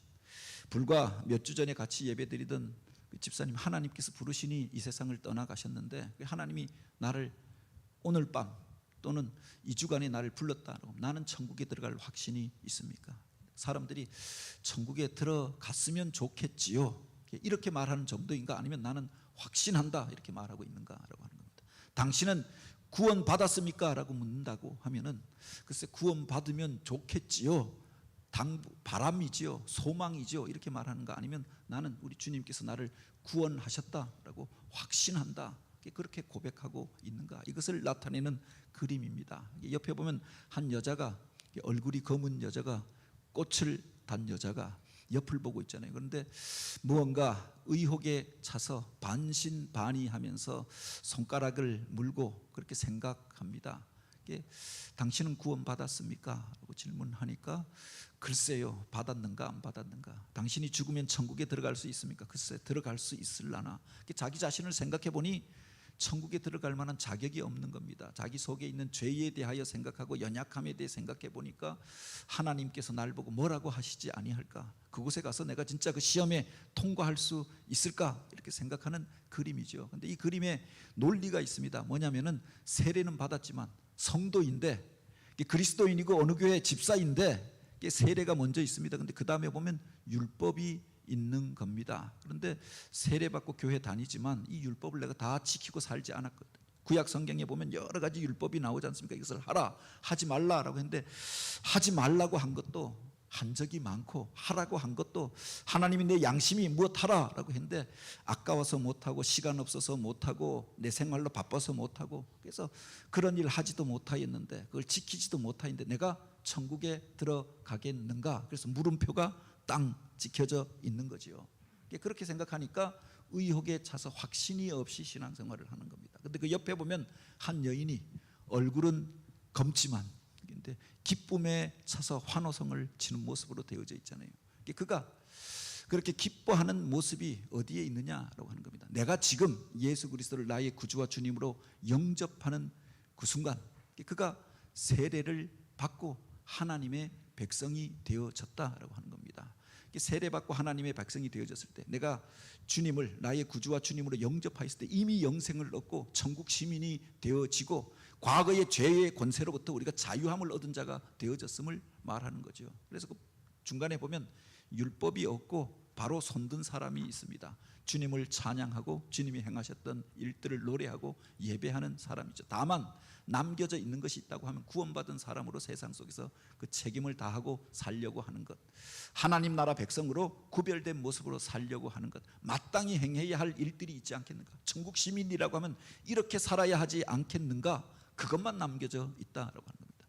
불과 몇 주 전에 같이 예배드리던 그 집사님 하나님께서 부르시니 이 세상을 떠나가셨는데 하나님이 나를 오늘 밤 또는 2주간에 나를 불렀다고 나는 천국에 들어갈 확신이 있습니까? 사람들이 천국에 들어갔으면 좋겠지요 이렇게 말하는 정도인가 아니면 나는 확신한다 이렇게 말하고 있는가라고 하는 겁니다. 당신은 구원 받았습니까? 라고 묻는다고 하면은 글쎄 구원 받으면 좋겠지요 바람이지요 소망이지요 이렇게 말하는가 아니면 나는 우리 주님께서 나를 구원하셨다라고 확신한다 그렇게 고백하고 있는가 이것을 나타내는 그림입니다. 옆에 보면 한 여자가 얼굴이 검은 여자가 꽃을 단 여자가 옆을 보고 있잖아요. 그런데 무언가 의혹에 차서 반신반의하면서 손가락을 물고 그렇게 생각합니다. 이게 당신은 구원받았습니까? 라고 질문하니까 글쎄요, 받았는가 안 받았는가. 당신이 죽으면 천국에 들어갈 수 있습니까? 글쎄, 들어갈 수 있을라나. 자기 자신을 생각해 보니 천국에 들어갈 만한 자격이 없는 겁니다. 자기 속에 있는 죄에 대하여 생각하고 연약함에 대해 생각해 보니까 하나님께서 날 보고 뭐라고 하시지 아니할까? 그곳에 가서 내가 진짜 그 시험에 통과할 수 있을까? 이렇게 생각하는 그림이죠. 근데 이 그림에 논리가 있습니다. 뭐냐면은 세례는 받았지만 성도인데, 그리스도인이고 어느 교회 집사인데 세례가 먼저 있습니다. 근데 그 다음에 보면 율법이 있는 겁니다. 그런데 세례받고 교회 다니지만 이 율법을 내가 다 지키고 살지 않았거든요. 구약 성경에 보면 여러 가지 율법이 나오지 않습니까? 이것을 하라, 하지 말라라고 했는데, 하지 말라고 한 것도 한 적이 많고, 하라고 한 것도 하나님이 내 양심이 무엇하라라고 했는데 아까워서 못하고, 시간 없어서 못하고, 내 생활로 바빠서 못하고, 그래서 그런 일 하지도 못하였는데, 그걸 지키지도 못하였는데 내가 천국에 들어가겠는가? 그래서 물음표가 땅 지켜져 있는 거지요. 그렇게 생각하니까 의혹에 차서 확신이 없이 신앙생활을 하는 겁니다. 근데 그 옆에 보면 한 여인이 얼굴은 검지만 근데 기쁨에 차서 환호성을 치는 모습으로 되어져 있잖아요. 그가 그렇게 기뻐하는 모습이 어디에 있느냐라고 하는 겁니다. 내가 지금 예수 그리스도를 나의 구주와 주님으로 영접하는 그 순간 그가 세례를 받고 하나님의 백성이 되어졌다라고 하는 겁니다. 세례받고 하나님의 백성이 되어졌을 때, 내가 주님을 나의 구주와 주님으로 영접하였을 때 이미 영생을 얻고 천국 시민이 되어지고 과거의 죄의 권세로부터 우리가 자유함을 얻은 자가 되어졌음을 말하는 거죠. 그래서 그 중간에 보면 율법이 없고 바로 손든 사람이 있습니다. 주님을 찬양하고 주님이 행하셨던 일들을 노래하고 예배하는 사람이죠. 다만 남겨져 있는 것이 있다고 하면 구원받은 사람으로 세상 속에서 그 책임을 다하고 살려고 하는 것, 하나님 나라 백성으로 구별된 모습으로 살려고 하는 것, 마땅히 행해야 할 일들이 있지 않겠는가? 천국 시민이라고 하면 이렇게 살아야 하지 않겠는가? 그것만 남겨져 있다라고 하는 겁니다.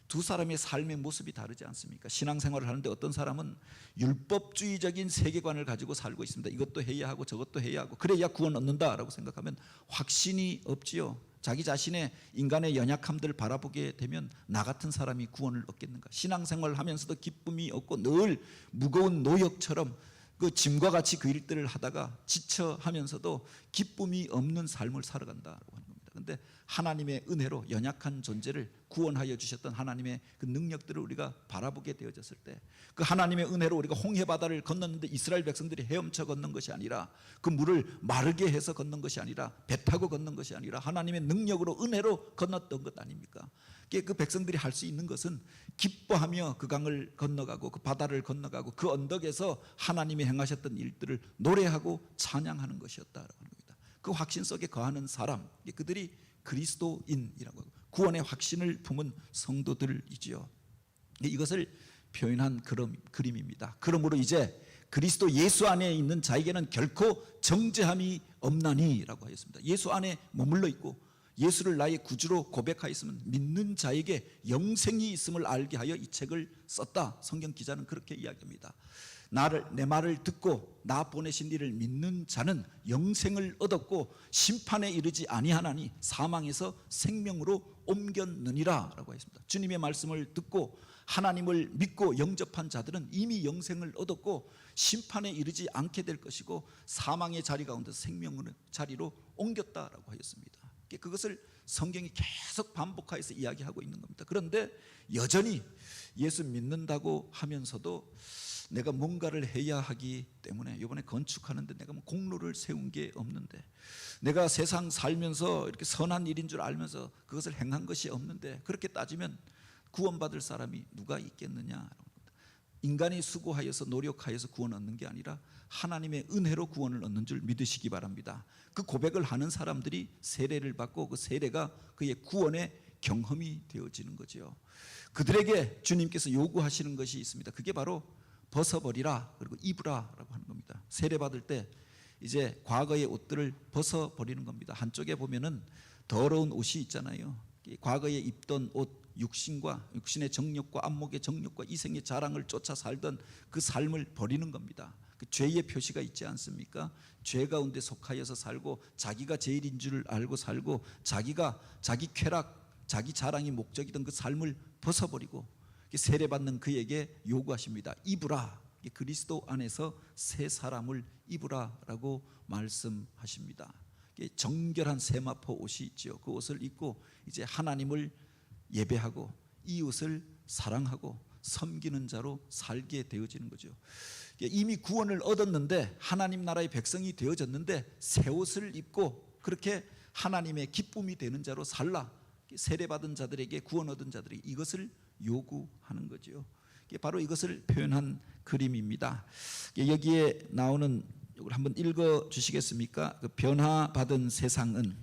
두 사람의 삶의 모습이 다르지 않습니까? 신앙생활을 하는데 어떤 사람은 율법주의적인 세계관을 가지고 살고 있습니다. 이것도 해야 하고 저것도 해야 하고 그래야 구원 얻는다라고 생각하면 확신이 없지요. 자기 자신의 인간의 연약함들을 바라보게 되면 나 같은 사람이 구원을 얻겠는가? 신앙생활을 하면서도 기쁨이 없고 늘 무거운 노역처럼 그 짐과 같이 그 일들을 하다가 지쳐 하면서도 기쁨이 없는 삶을 살아간다고 하는 겁니다. 그런데 하나님의 은혜로 연약한 존재를 구원하여 주셨던 하나님의 그 능력들을 우리가 바라보게 되어졌을 때, 그 하나님의 은혜로 우리가 홍해 바다를 건넜는데 이스라엘 백성들이 헤엄쳐 걷는 것이 아니라, 그 물을 마르게 해서 걷는 것이 아니라, 배 타고 걷는 것이 아니라 하나님의 능력으로 은혜로 건넜던 것 아닙니까? 그 백성들이 할 수 있는 것은 기뻐하며 그 강을 건너가고 그 바다를 건너가고 그 언덕에서 하나님이 행하셨던 일들을 노래하고 찬양하는 것이었다라고 하는 겁니다. 그 확신 속에 거하는 사람, 그들이 그리스도인이라고 하고 구원의 확신을 품은 성도들이지요. 이것을 표현한 그림입니다. 그러므로 이제 그리스도 예수 안에 있는 자에게는 결코 정죄함이 없나니라고 하였습니다. 예수 안에 머물러 있고 예수를 나의 구주로 고백하였으면 믿는 자에게 영생이 있음을 알게 하여 이 책을 썼다. 성경 기자는 그렇게 이야기합니다. 내 말을 듣고 나 보내신 이를 믿는 자는 영생을 얻었고 심판에 이르지 아니하나니 사망에서 생명으로 옮겼느니라 라고 했습니다. 주님의 말씀을 듣고 하나님을 믿고 영접한 자들은 이미 영생을 얻었고 심판에 이르지 않게 될 것이고 사망의 자리 가운데서 생명의 자리로 옮겼다라고 하였습니다. 그것을 성경이 계속 반복하여서 이야기하고 있는 겁니다. 그런데 여전히 예수 믿는다고 하면서도 내가 뭔가를 해야 하기 때문에, 이번에 건축하는데 내가 뭐 공로를 세운 게 없는데, 내가 세상 살면서 이렇게 선한 일인 줄 알면서 그것을 행한 것이 없는데, 그렇게 따지면 구원받을 사람이 누가 있겠느냐? 인간이 수고하여서 노력하여서 구원 얻는 게 아니라 하나님의 은혜로 구원을 얻는 줄 믿으시기 바랍니다. 그 고백을 하는 사람들이 세례를 받고 그 세례가 그의 구원의 경험이 되어지는 거죠. 그들에게 주님께서 요구하시는 것이 있습니다. 그게 바로 벗어버리라 그리고 입으라라고 하는 겁니다. 세례 받을 때 이제 과거의 옷들을 벗어버리는 겁니다. 한쪽에 보면은 더러운 옷이 있잖아요. 과거에 입던 옷, 육신의 정욕과 안목의 정욕과 이생의 자랑을 쫓아 살던 그 삶을 버리는 겁니다. 그 죄의 표시가 있지 않습니까? 죄 가운데 속하여서 살고 자기가 제일인 줄 알고 살고 자기 쾌락, 자기 자랑이 목적이던 그 삶을 벗어버리고 세례받는 그에게 요구하십니다. 입으라. 그리스도 안에서 새 사람을 입으라라고 말씀하십니다. 정결한 세마포 옷이 있죠. 그 옷을 입고 이제 하나님을 예배하고 이웃을 사랑하고 섬기는 자로 살게 되어지는 거죠. 이미 구원을 얻었는데 하나님 나라의 백성이 되어졌는데 새 옷을 입고 그렇게 하나님의 기쁨이 되는 자로 살라. 세례받은 자들에게, 구원 얻은 자들에게 이것을 요구하는 거죠. 바로 이것을 표현한 그림입니다. 여기에 나오는 이걸 한번 읽어 주시겠습니까? 그 변화받은 세상은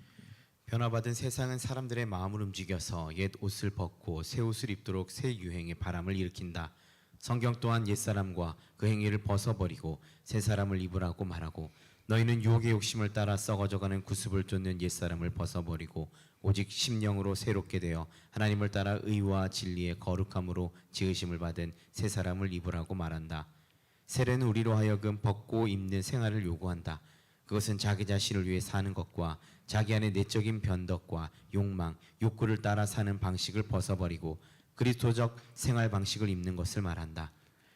사람들의 마음을 움직여서 옛 옷을 벗고 새 옷을 입도록 새 유행의 바람을 일으킨다. 성경 또한 옛사람과 그 행위를 벗어버리고 새 사람을 입으라고 말하고, 너희는 유혹의 욕심을 따라 썩어져가는 구습을 쫓는 옛사람을 벗어버리고 오직 심령으로 새롭게 되어 하나님을 따라 의와 진리의 거룩함으로 지으심을 받은 새 사람을 입으라고 말한다. 세례는 우리로 하여금 벗고 입는 생활을 요구한다. 그것은 자기 자신을 위해 사는 것과 자기 안의 내적인 변덕과 욕망, 욕구를 따라 사는 방식을 벗어버리고 그리스도적 생활 방식을 입는 것을 말한다.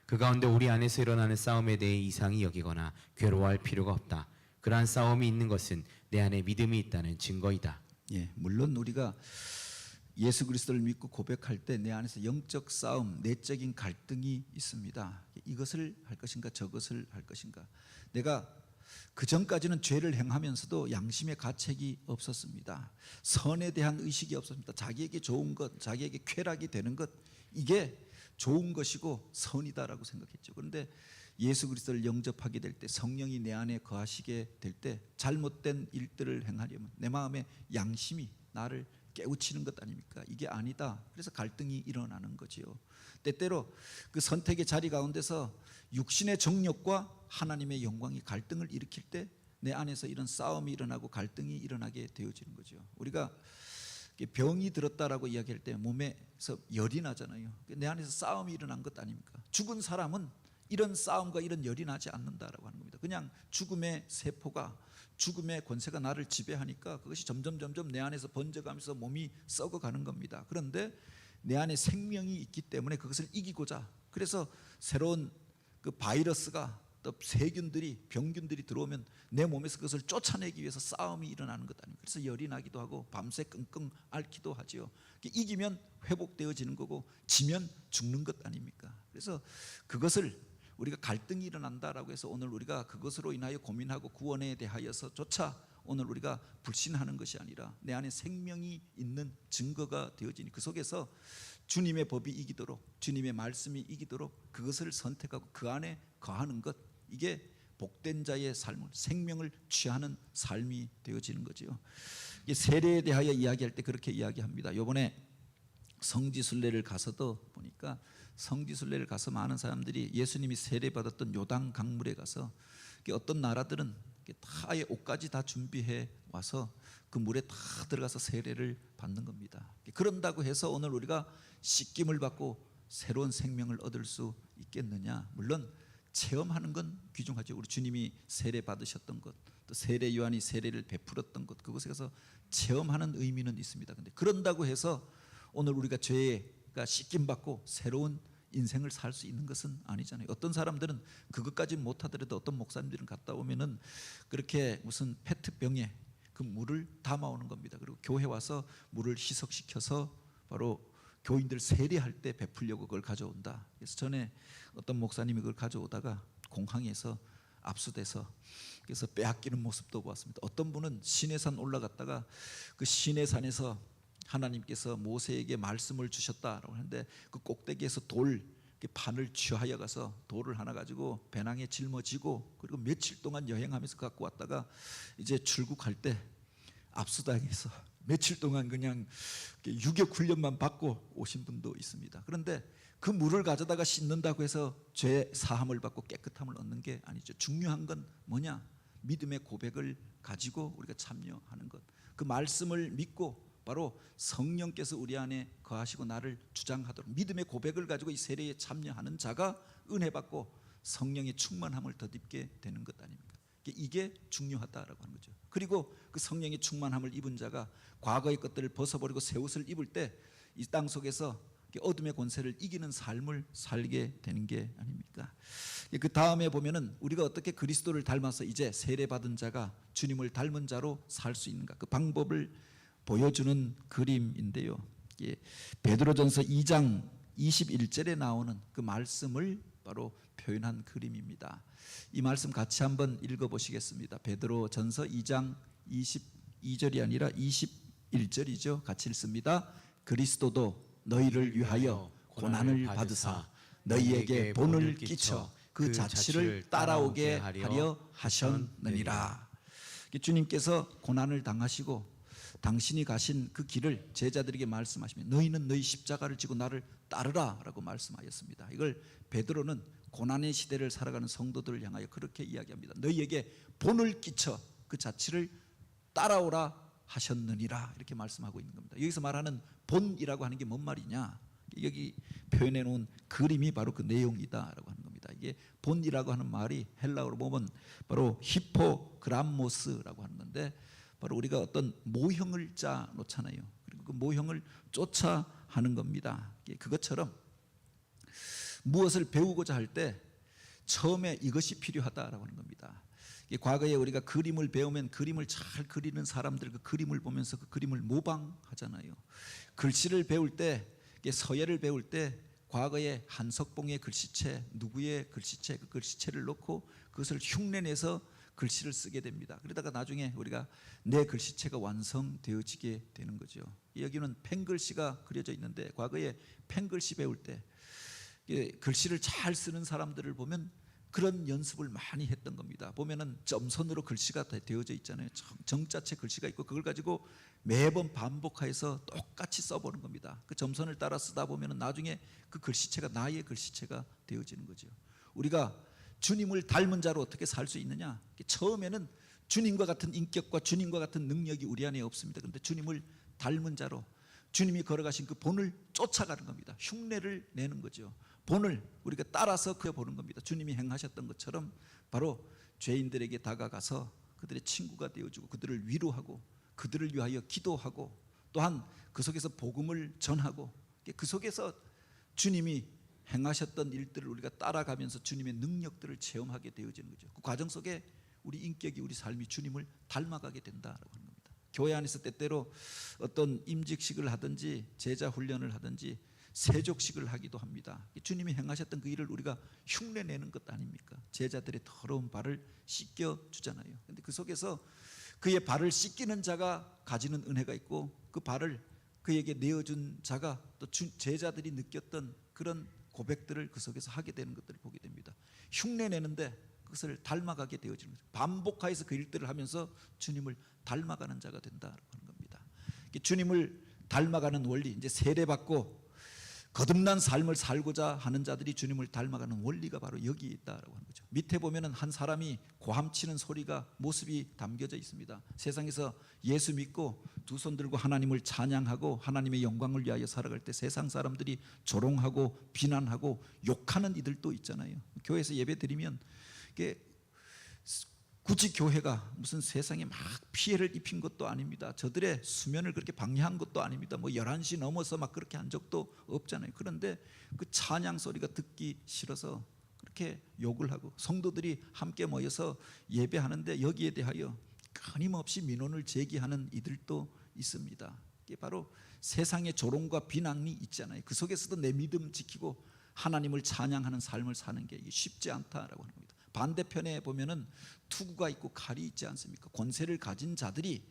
그 가운데 우리 안에서 일어나는 싸움에 대해 이상히 여기거나 괴로워할 필요가 없다. 그러한 싸움이 있는 것은 내 안에 믿음이 있다는 증거이다. 물론 우리가 예수 그리스도를 믿고 고백할 때 내 안에서 영적 싸움, 내적인 갈등이 있습니다. 이것을 할 것인가 저것을 할 것인가. 내가 그 전까지는 죄를 행하면서도 양심의 가책이 없었습니다. 선에 대한 의식이 없었습니다. 자기에게 좋은 것, 자기에게 쾌락이 되는 것, 이게 좋은 것이고 선이다라고 생각했죠. 그런데 예수 그리스도를 영접하게 될 때, 성령이 내 안에 거하시게 될 때 잘못된 일들을 행하려면 내 마음에 양심이 나를 깨우치는 것 아닙니까? 이게 아니다. 그래서 갈등이 일어나는 거지요. 때때로 그 선택의 자리 가운데서 육신의 정욕과 하나님의 영광이 갈등을 일으킬 때 내 안에서 이런 싸움이 일어나고 갈등이 일어나게 되어지는 거죠. 우리가 병이 들었다라고 이야기할 때 몸에서 열이 나잖아요. 내 안에서 싸움이 일어난 것 아닙니까? 죽은 사람은 이런 싸움과 이런 열이 나지 않는다라고 하는 겁니다. 그냥 죽음의 세포가, 죽음의 권세가 나를 지배하니까 그것이 점점 내 안에서 번져가면서 몸이 썩어가는 겁니다. 그런데 내 안에 생명이 있기 때문에 그것을 이기고자, 그래서 새로운 그 바이러스가 또 세균들이, 병균들이 들어오면 내 몸에서 그것을 쫓아내기 위해서 싸움이 일어나는 것 아닙니까? 그래서 열이 나기도 하고 밤새 끙끙 앓기도 하지요. 이기면 회복되어지는 거고 지면 죽는 것 아닙니까? 그래서 그것을 우리가 갈등이 일어난다라고 해서 오늘 우리가 그것으로 인하여 고민하고 구원에 대하여서조차 오늘 우리가 불신하는 것이 아니라 내 안에 생명이 있는 증거가 되어지니 그 속에서 주님의 법이 이기도록, 주님의 말씀이 이기도록 그것을 선택하고 그 안에 거하는 것, 이게 복된 자의 삶을, 생명을 취하는 삶이 되어지는 거죠. 세례에 대하여 이야기할 때 그렇게 이야기합니다. 이번에 성지순례를 가서도 보니까 성지순례를 가서 많은 사람들이 예수님이 세례받았던 요단 강물에 가서 어떤 나라들은 다 아예 옷까지 다 준비해 와서 그 물에 다 들어가서 세례를 받는 겁니다. 그런다고 해서 오늘 우리가 씻김을 받고 새로운 생명을 얻을 수 있겠느냐? 물론 체험하는 건 귀중하죠. 우리 주님이 세례 받으셨던 것, 또 세례 요한이 세례를 베풀었던 것, 그곳에 가서 체험하는 의미는 있습니다. 근데 그런다고 해서 오늘 우리가 죄가 씻김 받고 새로운 인생을 살 수 있는 것은 아니잖아요. 어떤 사람들은 그것까지 못하더라도 어떤 목사님들은 갔다 오면은 그렇게 무슨 페트병에 그 물을 담아오는 겁니다. 그리고 교회 와서 물을 희석시켜서 바로 교인들 세례할 때 베풀려고 그걸 가져온다. 그래서 전에 어떤 목사님이 그걸 가져오다가 공항에서 압수돼서 그래서 빼앗기는 모습도 보았습니다. 어떤 분은 시내산 올라갔다가 그 시내산에서 하나님께서 모세에게 말씀을 주셨다라고 하는데 그 꼭대기에서 돌 판을 취하여 가서 돌을 하나 가지고 배낭에 짊어지고 그리고 며칠 동안 여행하면서 갖고 왔다가 이제 출국할 때 압수당해서 며칠 동안 그냥 유격 훈련만 받고 오신 분도 있습니다. 그런데 그 물을 가져다가 씻는다고 해서 죄 사함을 받고 깨끗함을 얻는 게 아니죠. 중요한 건 뭐냐? 믿음의 고백을 가지고 우리가 참여하는 것. 그 말씀을 믿고 바로 성령께서 우리 안에 거하시고 나를 주장하도록 믿음의 고백을 가지고 이 세례에 참여하는 자가 은혜 받고 성령의 충만함을 덧입게 되는 것 아닙니까? 이게 중요하다라고 하는 거죠. 그리고 그 성령의 충만함을 입은 자가 과거의 것들을 벗어버리고 새 옷을 입을 때 이 땅 속에서 어둠의 권세를 이기는 삶을 살게 되는 게 아닙니까? 그 다음에 보면은 우리가 어떻게 그리스도를 닮아서 이제 세례받은 자가 주님을 닮은 자로 살 수 있는가, 그 방법을 보여주는 그림인데요. 베드로전서 2장 21절에 나오는 그 말씀을 바로 표현한 그림입니다. 이 말씀 같이 한번 읽어보시겠습니다. 베드로전서 2장 22절이 아니라 21절이죠. 같이 읽습니다. 그리스도도 너희를 위하여 고난을 받으사 너희에게 본을 끼쳐 그 자취를 따라오게 하려 하셨느니라. 주님께서 고난을 당하시고 당신이 가신 그 길을 제자들에게 말씀하시면 너희는 너희 십자가를 지고 나를 따르라 라고 말씀하였습니다. 이걸 베드로는 고난의 시대를 살아가는 성도들을 향하여 그렇게 이야기합니다. 너희에게 본을 끼쳐 그 자취를 따라오라 하셨느니라 이렇게 말씀하고 있는 겁니다. 여기서 말하는 본이라고 하는 게 뭔 말이냐, 여기 표현해 놓은 그림이 바로 그 내용이다라고 하는 겁니다. 이게 본이라고 하는 말이 헬라어로 보면 바로 히포그람모스라고 하는 건데, 바로 우리가 어떤 모형을 짜 놓잖아요. 그리고 그 모형을 쫓아 하는 겁니다. 그것처럼 무엇을 배우고자 할 때 처음에 이것이 필요하다라고 하는 겁니다. 과거에 우리가 그림을 배우면 그림을 잘 그리는 사람들 그 그림을 보면서 그 그림을 모방하잖아요. 글씨를 배울 때, 서예를 배울 때 과거에 한석봉의 글씨체, 누구의 글씨체, 그 글씨체를 놓고 그것을 흉내내서 글씨를 쓰게 됩니다. 그러다가 나중에 우리가 내 글씨체가 완성되어지게 되는 거죠. 여기는 펜글씨가 그려져 있는데, 과거에 펜글씨 배울 때 글씨를 잘 쓰는 사람들을 보면 그런 연습을 많이 했던 겁니다. 보면은 점선으로 글씨가 되어져 있잖아요. 정자체 글씨가 있고 그걸 가지고 매번 반복해서 똑같이 써보는 겁니다. 그 점선을 따라 쓰다 보면은 나중에 그 글씨체가 나의 글씨체가 되어지는 거죠. 우리가 주님을 닮은 자로 어떻게 살 수 있느냐? 처음에는 주님과 같은 인격과 주님과 같은 능력이 우리 안에 없습니다. 그런데 주님을 닮은 자로 주님이 걸어가신 그 본을 쫓아가는 겁니다. 흉내를 내는 거죠. 본을 우리가 따라서 그려보는 겁니다. 주님이 행하셨던 것처럼 바로 죄인들에게 다가가서 그들의 친구가 되어주고 그들을 위로하고 그들을 위하여 기도하고 또한 그 속에서 복음을 전하고 그 속에서 주님이 행하셨던 일들을 우리가 따라가면서 주님의 능력들을 체험하게 되어지는 거죠. 그 과정 속에 우리 인격이, 우리 삶이 주님을 닮아가게 된다라고 하는 겁니다. 교회 안에서 때때로 어떤 임직식을 하든지 제자 훈련을 하든지 세족식을 하기도 합니다. 주님이 행하셨던 그 일을 우리가 흉내내는 것 아닙니까? 제자들의 더러운 발을 씻겨주잖아요. 그런데 그 속에서 그의 발을 씻기는 자가 가지는 은혜가 있고 그 발을 그에게 내어준 자가 또 제자들이 느꼈던 그런 고백들을 그 속에서 하게 되는 것들을 보게 됩니다. 흉내내는데 그것을 닮아가게 되어지는 거죠. 반복하여서 그 일들을 하면서 주님을 닮아가는 자가 된다고 하는 겁니다. 주님을 닮아가는 원리, 이제 세례받고 거듭난 삶을 살고자 하는 자들이 주님을 닮아가는 원리가 바로 여기에 있다라고 하는 거죠. 밑에 보면은 한 사람이 고함치는 소리가 모습이 담겨져 있습니다. 세상에서 예수 믿고 두 손 들고 하나님을 찬양하고 하나님의 영광을 위하여 살아갈 때 세상 사람들이 조롱하고 비난하고 욕하는 이들도 있잖아요. 교회에서 예배 드리면 이게 굳이 교회가 무슨 세상에 막 피해를 입힌 것도 아닙니다. 저들의 수면을 그렇게 방해한 것도 아닙니다. 뭐 11시 넘어서 막 그렇게 한 적도 없잖아요. 그런데 그 찬양 소리가 듣기 싫어서 그렇게 욕을 하고 성도들이 함께 모여서 예배하는데 여기에 대하여 끊임없이 민원을 제기하는 이들도 있습니다. 이게 바로 세상의 조롱과 비난이 있잖아요. 그 속에서도 내 믿음 지키고 하나님을 찬양하는 삶을 사는 게 쉽지 않다라고 하는 겁니다. 반대편에 보면은 투구가 있고 칼이 있지 않습니까? 권세를 가진 자들이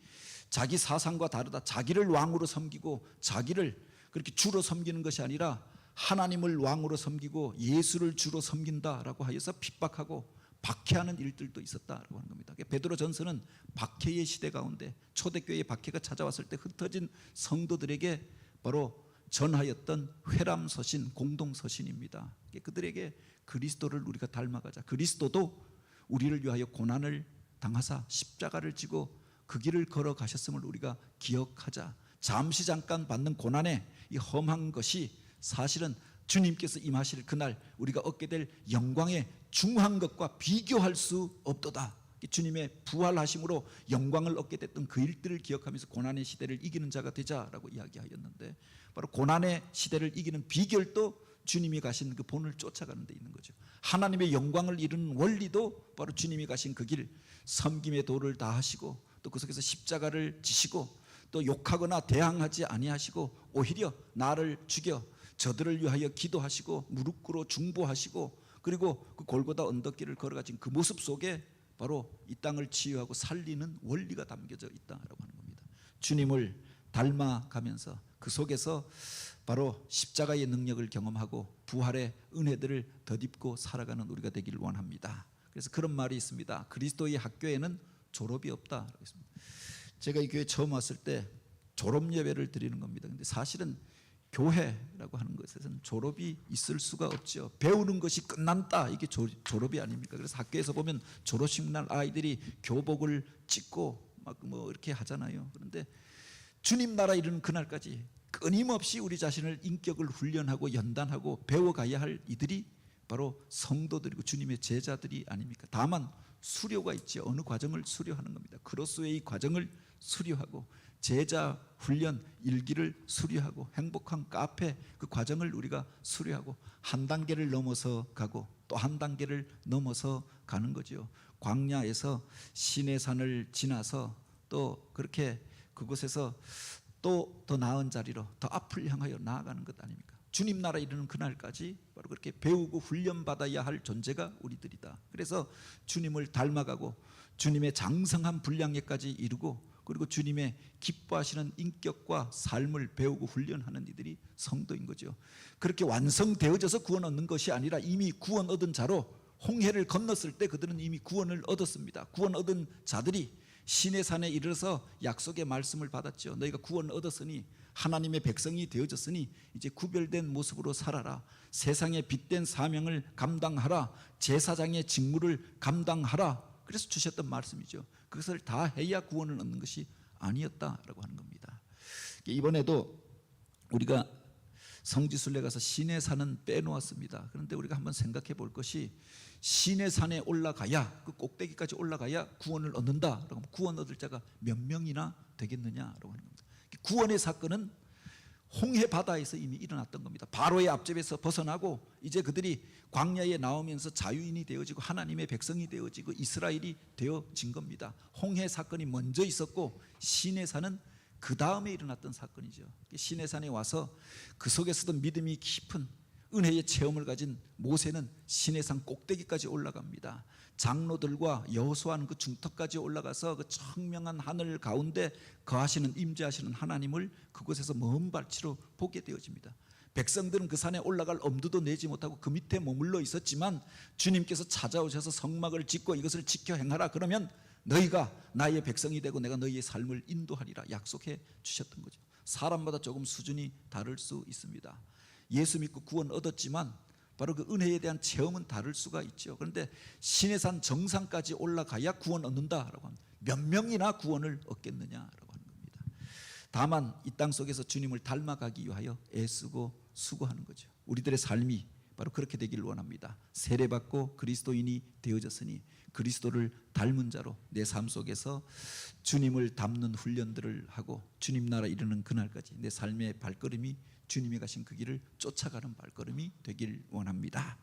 자기 사상과 다르다, 자기를 왕으로 섬기고 자기를 그렇게 주로 섬기는 것이 아니라 하나님을 왕으로 섬기고 예수를 주로 섬긴다라고 하여서 핍박하고 박해하는 일들도 있었다라고 하는 겁니다. 베드로전서는 박해의 시대 가운데 초대교회의 박해가 찾아왔을 때 흩어진 성도들에게 바로 전하였던 회람서신, 공동서신입니다. 그들에게 그리스도를 우리가 닮아가자. 그리스도도 우리를 위하여 고난을 당하사 십자가를 지고 그 길을 걸어가셨음을 우리가 기억하자. 잠시 잠깐 받는 고난에 이 험한 것이 사실은 주님께서 임하실 그날 우리가 얻게 될 영광의 중한 것과 비교할 수 없도다. 주님의 부활하심으로 영광을 얻게 됐던 그 일들을 기억하면서 고난의 시대를 이기는 자가 되자라고 이야기하였는데, 바로 고난의 시대를 이기는 비결도 주님이 가신 그 본을 쫓아가는 데 있는 거죠. 하나님의 영광을 이루는 원리도 바로 주님이 가신 그 길, 섬김의 도를 다하시고 또 그 속에서 십자가를 지시고 또 욕하거나 대항하지 아니하시고 오히려 나를 죽여 저들을 위하여 기도하시고 무릎 꿇어 중보하시고 그리고 그 골고다 언덕길을 걸어가진 그 모습 속에 바로 이 땅을 치유하고 살리는 원리가 담겨져 있다라고 하는 겁니다. 주님을 닮아가면서 그 속에서 바로 십자가의 능력을 경험하고 부활의 은혜들을 덧입고 살아가는 우리가 되기를 원합니다. 그래서 그런 말이 있습니다. 그리스도의 학교에는 졸업이 없다. 제가 이 교회 처음 왔을 때 졸업 예배를 드리는 겁니다. 근데 사실은 교회라고 하는 것에서는 졸업이 있을 수가 없죠. 배우는 것이 끝난다, 이게 졸업이 아닙니까? 그래서 학교에서 보면 졸업식 날 아이들이 교복을 찢고 막 뭐 이렇게 하잖아요. 그런데 주님 나라 이르는 그날까지 끊임없이 우리 자신을 인격을 훈련하고 연단하고 배워가야 할 이들이 바로 성도들이고 주님의 제자들이 아닙니까? 다만 수료가 있죠. 어느 과정을 수료하는 겁니다. 크로스웨이 과정을 수료하고 제자 훈련 일기를 수료하고 행복한 카페 그 과정을 우리가 수료하고 한 단계를 넘어서 가고 또 한 단계를 넘어서 가는 거죠. 광야에서 시내산을 지나서 또 그렇게 그곳에서 또 더 나은 자리로 더 앞을 향하여 나아가는 것 아닙니까? 주님 나라 이르는 그날까지 바로 그렇게 배우고 훈련받아야 할 존재가 우리들이다. 그래서 주님을 닮아가고 주님의 장성한 분량에까지 이르고 그리고 주님의 기뻐하시는 인격과 삶을 배우고 훈련하는 이들이 성도인 거죠. 그렇게 완성되어져서 구원 얻는 것이 아니라 이미 구원 얻은 자로 홍해를 건넜을 때 그들은 이미 구원을 얻었습니다. 구원 얻은 자들이 시내산에 이르러서 약속의 말씀을 받았죠. 너희가 구원 얻었으니 하나님의 백성이 되어졌으니 이제 구별된 모습으로 살아라. 세상에 빛된 사명을 감당하라. 제사장의 직무를 감당하라. 그래서 주셨던 말씀이죠. 그것을 다 해야 구원을 얻는 것이 아니었다라고 하는 겁니다. 이번에도 우리가 성지순례 가서 시내산은 빼놓았습니다. 그런데 우리가 한번 생각해 볼 것이 시내산에 올라가야 그 꼭대기까지 올라가야 구원을 얻는다라고 하면 구원 얻을 자가 몇 명이나 되겠느냐라고 하는 겁니다. 구원의 사건은 홍해 바다에서 이미 일어났던 겁니다. 바로의 앞잡에서 벗어나고 이제 그들이 광야에 나오면서 자유인이 되어지고 하나님의 백성이 되어지고 이스라엘이 되어진 겁니다. 홍해 사건이 먼저 있었고 시내산은 그 다음에 일어났던 사건이죠. 시내산에 와서 그 속에서도 믿음이 깊은 은혜의 체험을 가진 모세는 시내산 꼭대기까지 올라갑니다. 장로들과 여호수아는 그 중턱까지 올라가서 그 청명한 하늘 가운데 거하시는 임재하시는 하나님을 그곳에서 먼 발치로 보게 되어집니다. 백성들은 그 산에 올라갈 엄두도 내지 못하고 그 밑에 머물러 있었지만 주님께서 찾아오셔서 성막을 짓고 이것을 지켜 행하라 그러면 너희가 나의 백성이 되고 내가 너희의 삶을 인도하리라 약속해 주셨던 거죠. 사람마다 조금 수준이 다를 수 있습니다. 예수 믿고 구원 얻었지만 바로 그 은혜에 대한 체험은 다를 수가 있죠. 그런데 시내산 정상까지 올라가야 구원 얻는다라고 합니다. 몇 명이나 구원을 얻겠느냐라고 하는 겁니다. 다만 이 땅 속에서 주님을 닮아가기 위하여 애쓰고 수고하는 거죠. 우리들의 삶이 바로 그렇게 되기를 원합니다. 세례받고 그리스도인이 되어졌으니 그리스도를 닮은 자로 내 삶 속에서 주님을 닮는 훈련들을 하고 주님 나라 이르는 그날까지 내 삶의 발걸음이 주님이 가신 그 길을 쫓아가는 발걸음이 되길 원합니다.